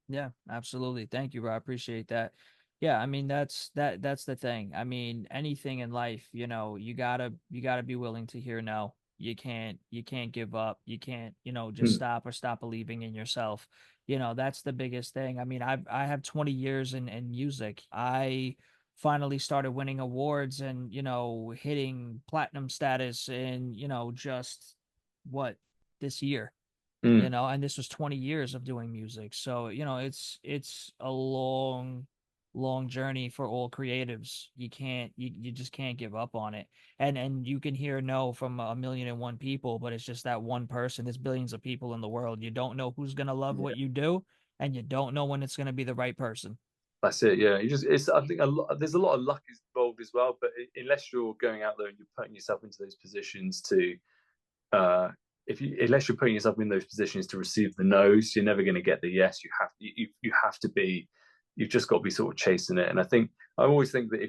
Yeah, absolutely. Thank you, bro. I appreciate that. Yeah, I mean that's the thing. I mean, anything in life, you gotta be willing to hear no. You can't give up. You can't, just Mm, stop believing in yourself. That's the biggest thing. I mean, I have 20 years in music. I finally started winning awards and, hitting platinum status in, just what this year, mm. and this was 20 years of doing music. So, it's a long journey for all creatives. You just can't give up on it. And you can hear no from a million and one people, but it's just that one person. There's billions of people in the world. You don't know who's gonna love what Yeah, you do, and you don't know when it's gonna be the right person. that's it. Yeah, I think there's a lot of luck involved as well. But unless you're going out there and you're putting yourself into those positions to uh, if you unless you're putting yourself in those positions to receive the no's, you're never going to get the yes. You have to be. You've just got to be sort of chasing it. And I always think that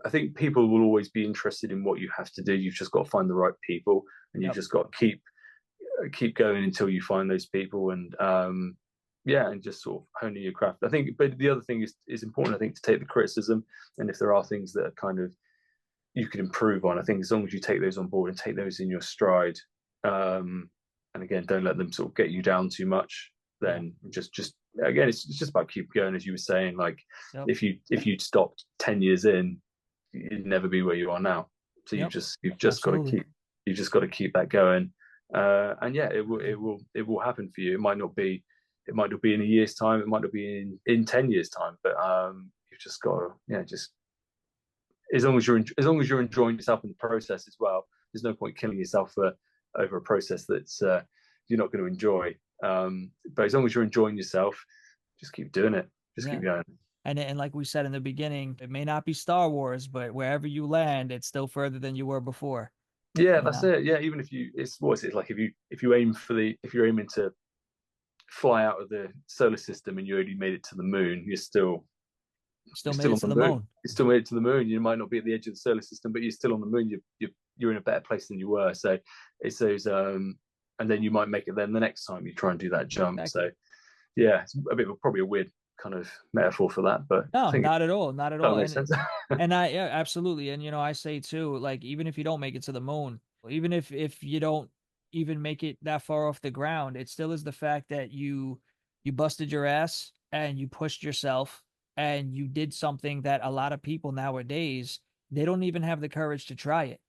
I think people will always be interested in what you have to do. You've just got to find the right people, and you've Yep. just got to keep going until you find those people. And yeah, and just sort of honing your craft. I think, but the other thing is important. I think to take the criticism, and if there are things that are kind of you could improve on. I think as long as you take those on board and take those in your stride, and again, don't let them sort of get you down too much. Yeah. Then just again, it's just about keep going, as you were saying. Like Yep. if you'd stopped 10 years in, you'd never be where you are now. So Yep. you've just got to Absolutely. keep that going. And yeah, it will happen for you. It might not be. It might not be in a year's time. It might not be in 10 years time. But you've just got to, just as long as you're enjoying yourself in the process as well. There's no point killing yourself over a process that's you're not going to enjoy. But as long as you're enjoying yourself, just keep doing it. Just keep going. And like we said in the beginning, it may not be Star Wars, but wherever you land, it's still further than you were before. Yeah, that's it. Yeah, even if what is it like if you aim if you're aiming to fly out of the solar system and you only made it to the moon, you're still made it to the moon. You still made it to the moon. You might not be at the edge of the solar system, but you're still on the moon. You're in a better place than you were. So it's those and then you might make it then the next time you try and do that jump. Exactly. So yeah, it's a bit of probably a weird kind of metaphor for that, but no, not at all. And yeah, absolutely. And I say too, like, even if you don't make it to the moon, even if you don't even make it that far off the ground, it still is the fact that you busted your ass and you pushed yourself and you did something that a lot of people nowadays, they don't even have the courage to try it.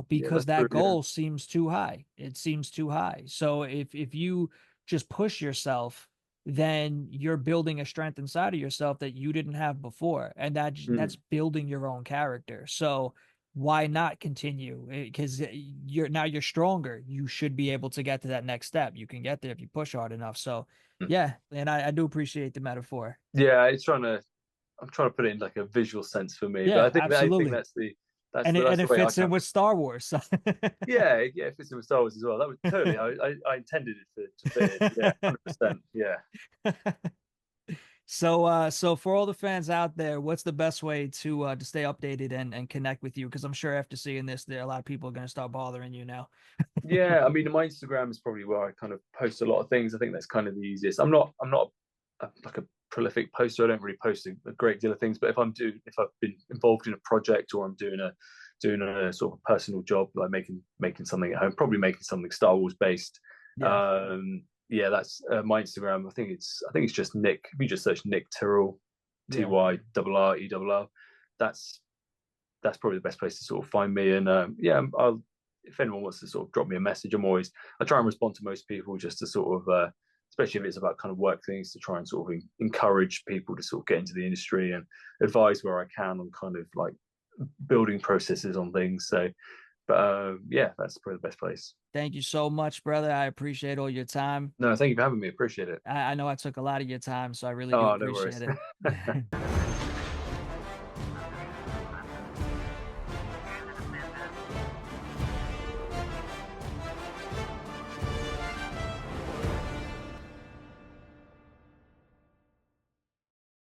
Because that goal seems too high. It seems too high. So if you just push yourself, then you're building a strength inside of yourself that you didn't have before. And that's building your own character. So why not continue? Because you're stronger. You should be able to get to that next step. You can get there if you push hard enough. So yeah, and I do appreciate the metaphor. Yeah, I'm trying to put it in like a visual sense for me. Yeah, but absolutely. I think that's and it fits in with Star Wars. yeah, it fits in with Star Wars as well. That was totally I intended it to fit in. Yeah, 100%. Yeah. So for all the fans out there, what's the best way to stay updated and connect with you? Because I'm sure after seeing this, there are a lot of people are going to start bothering you now. Yeah, I mean, my Instagram is probably where I kind of post a lot of things. I think that's kind of the easiest. I'm not like a prolific poster. I don't really post a great deal of things, but if I've been involved in a project or I'm doing a sort of personal job, like making something at home, probably making something Star Wars based. Yeah, that's my Instagram. I think it's just Nick. If you just search Nick Tyrrell, Tyrrell, that's probably the best place to sort of find me. And if anyone wants to sort of drop me a message, I try and respond to most people just to sort of especially if it's about kind of work things, to try and sort of encourage people to sort of get into the industry and advise where I can on kind of like building processes on things. So, but yeah, that's probably the best place. Thank you so much, brother. I appreciate all your time. No, thank you for having me. Appreciate it. I know I took a lot of your time, so I really do appreciate it.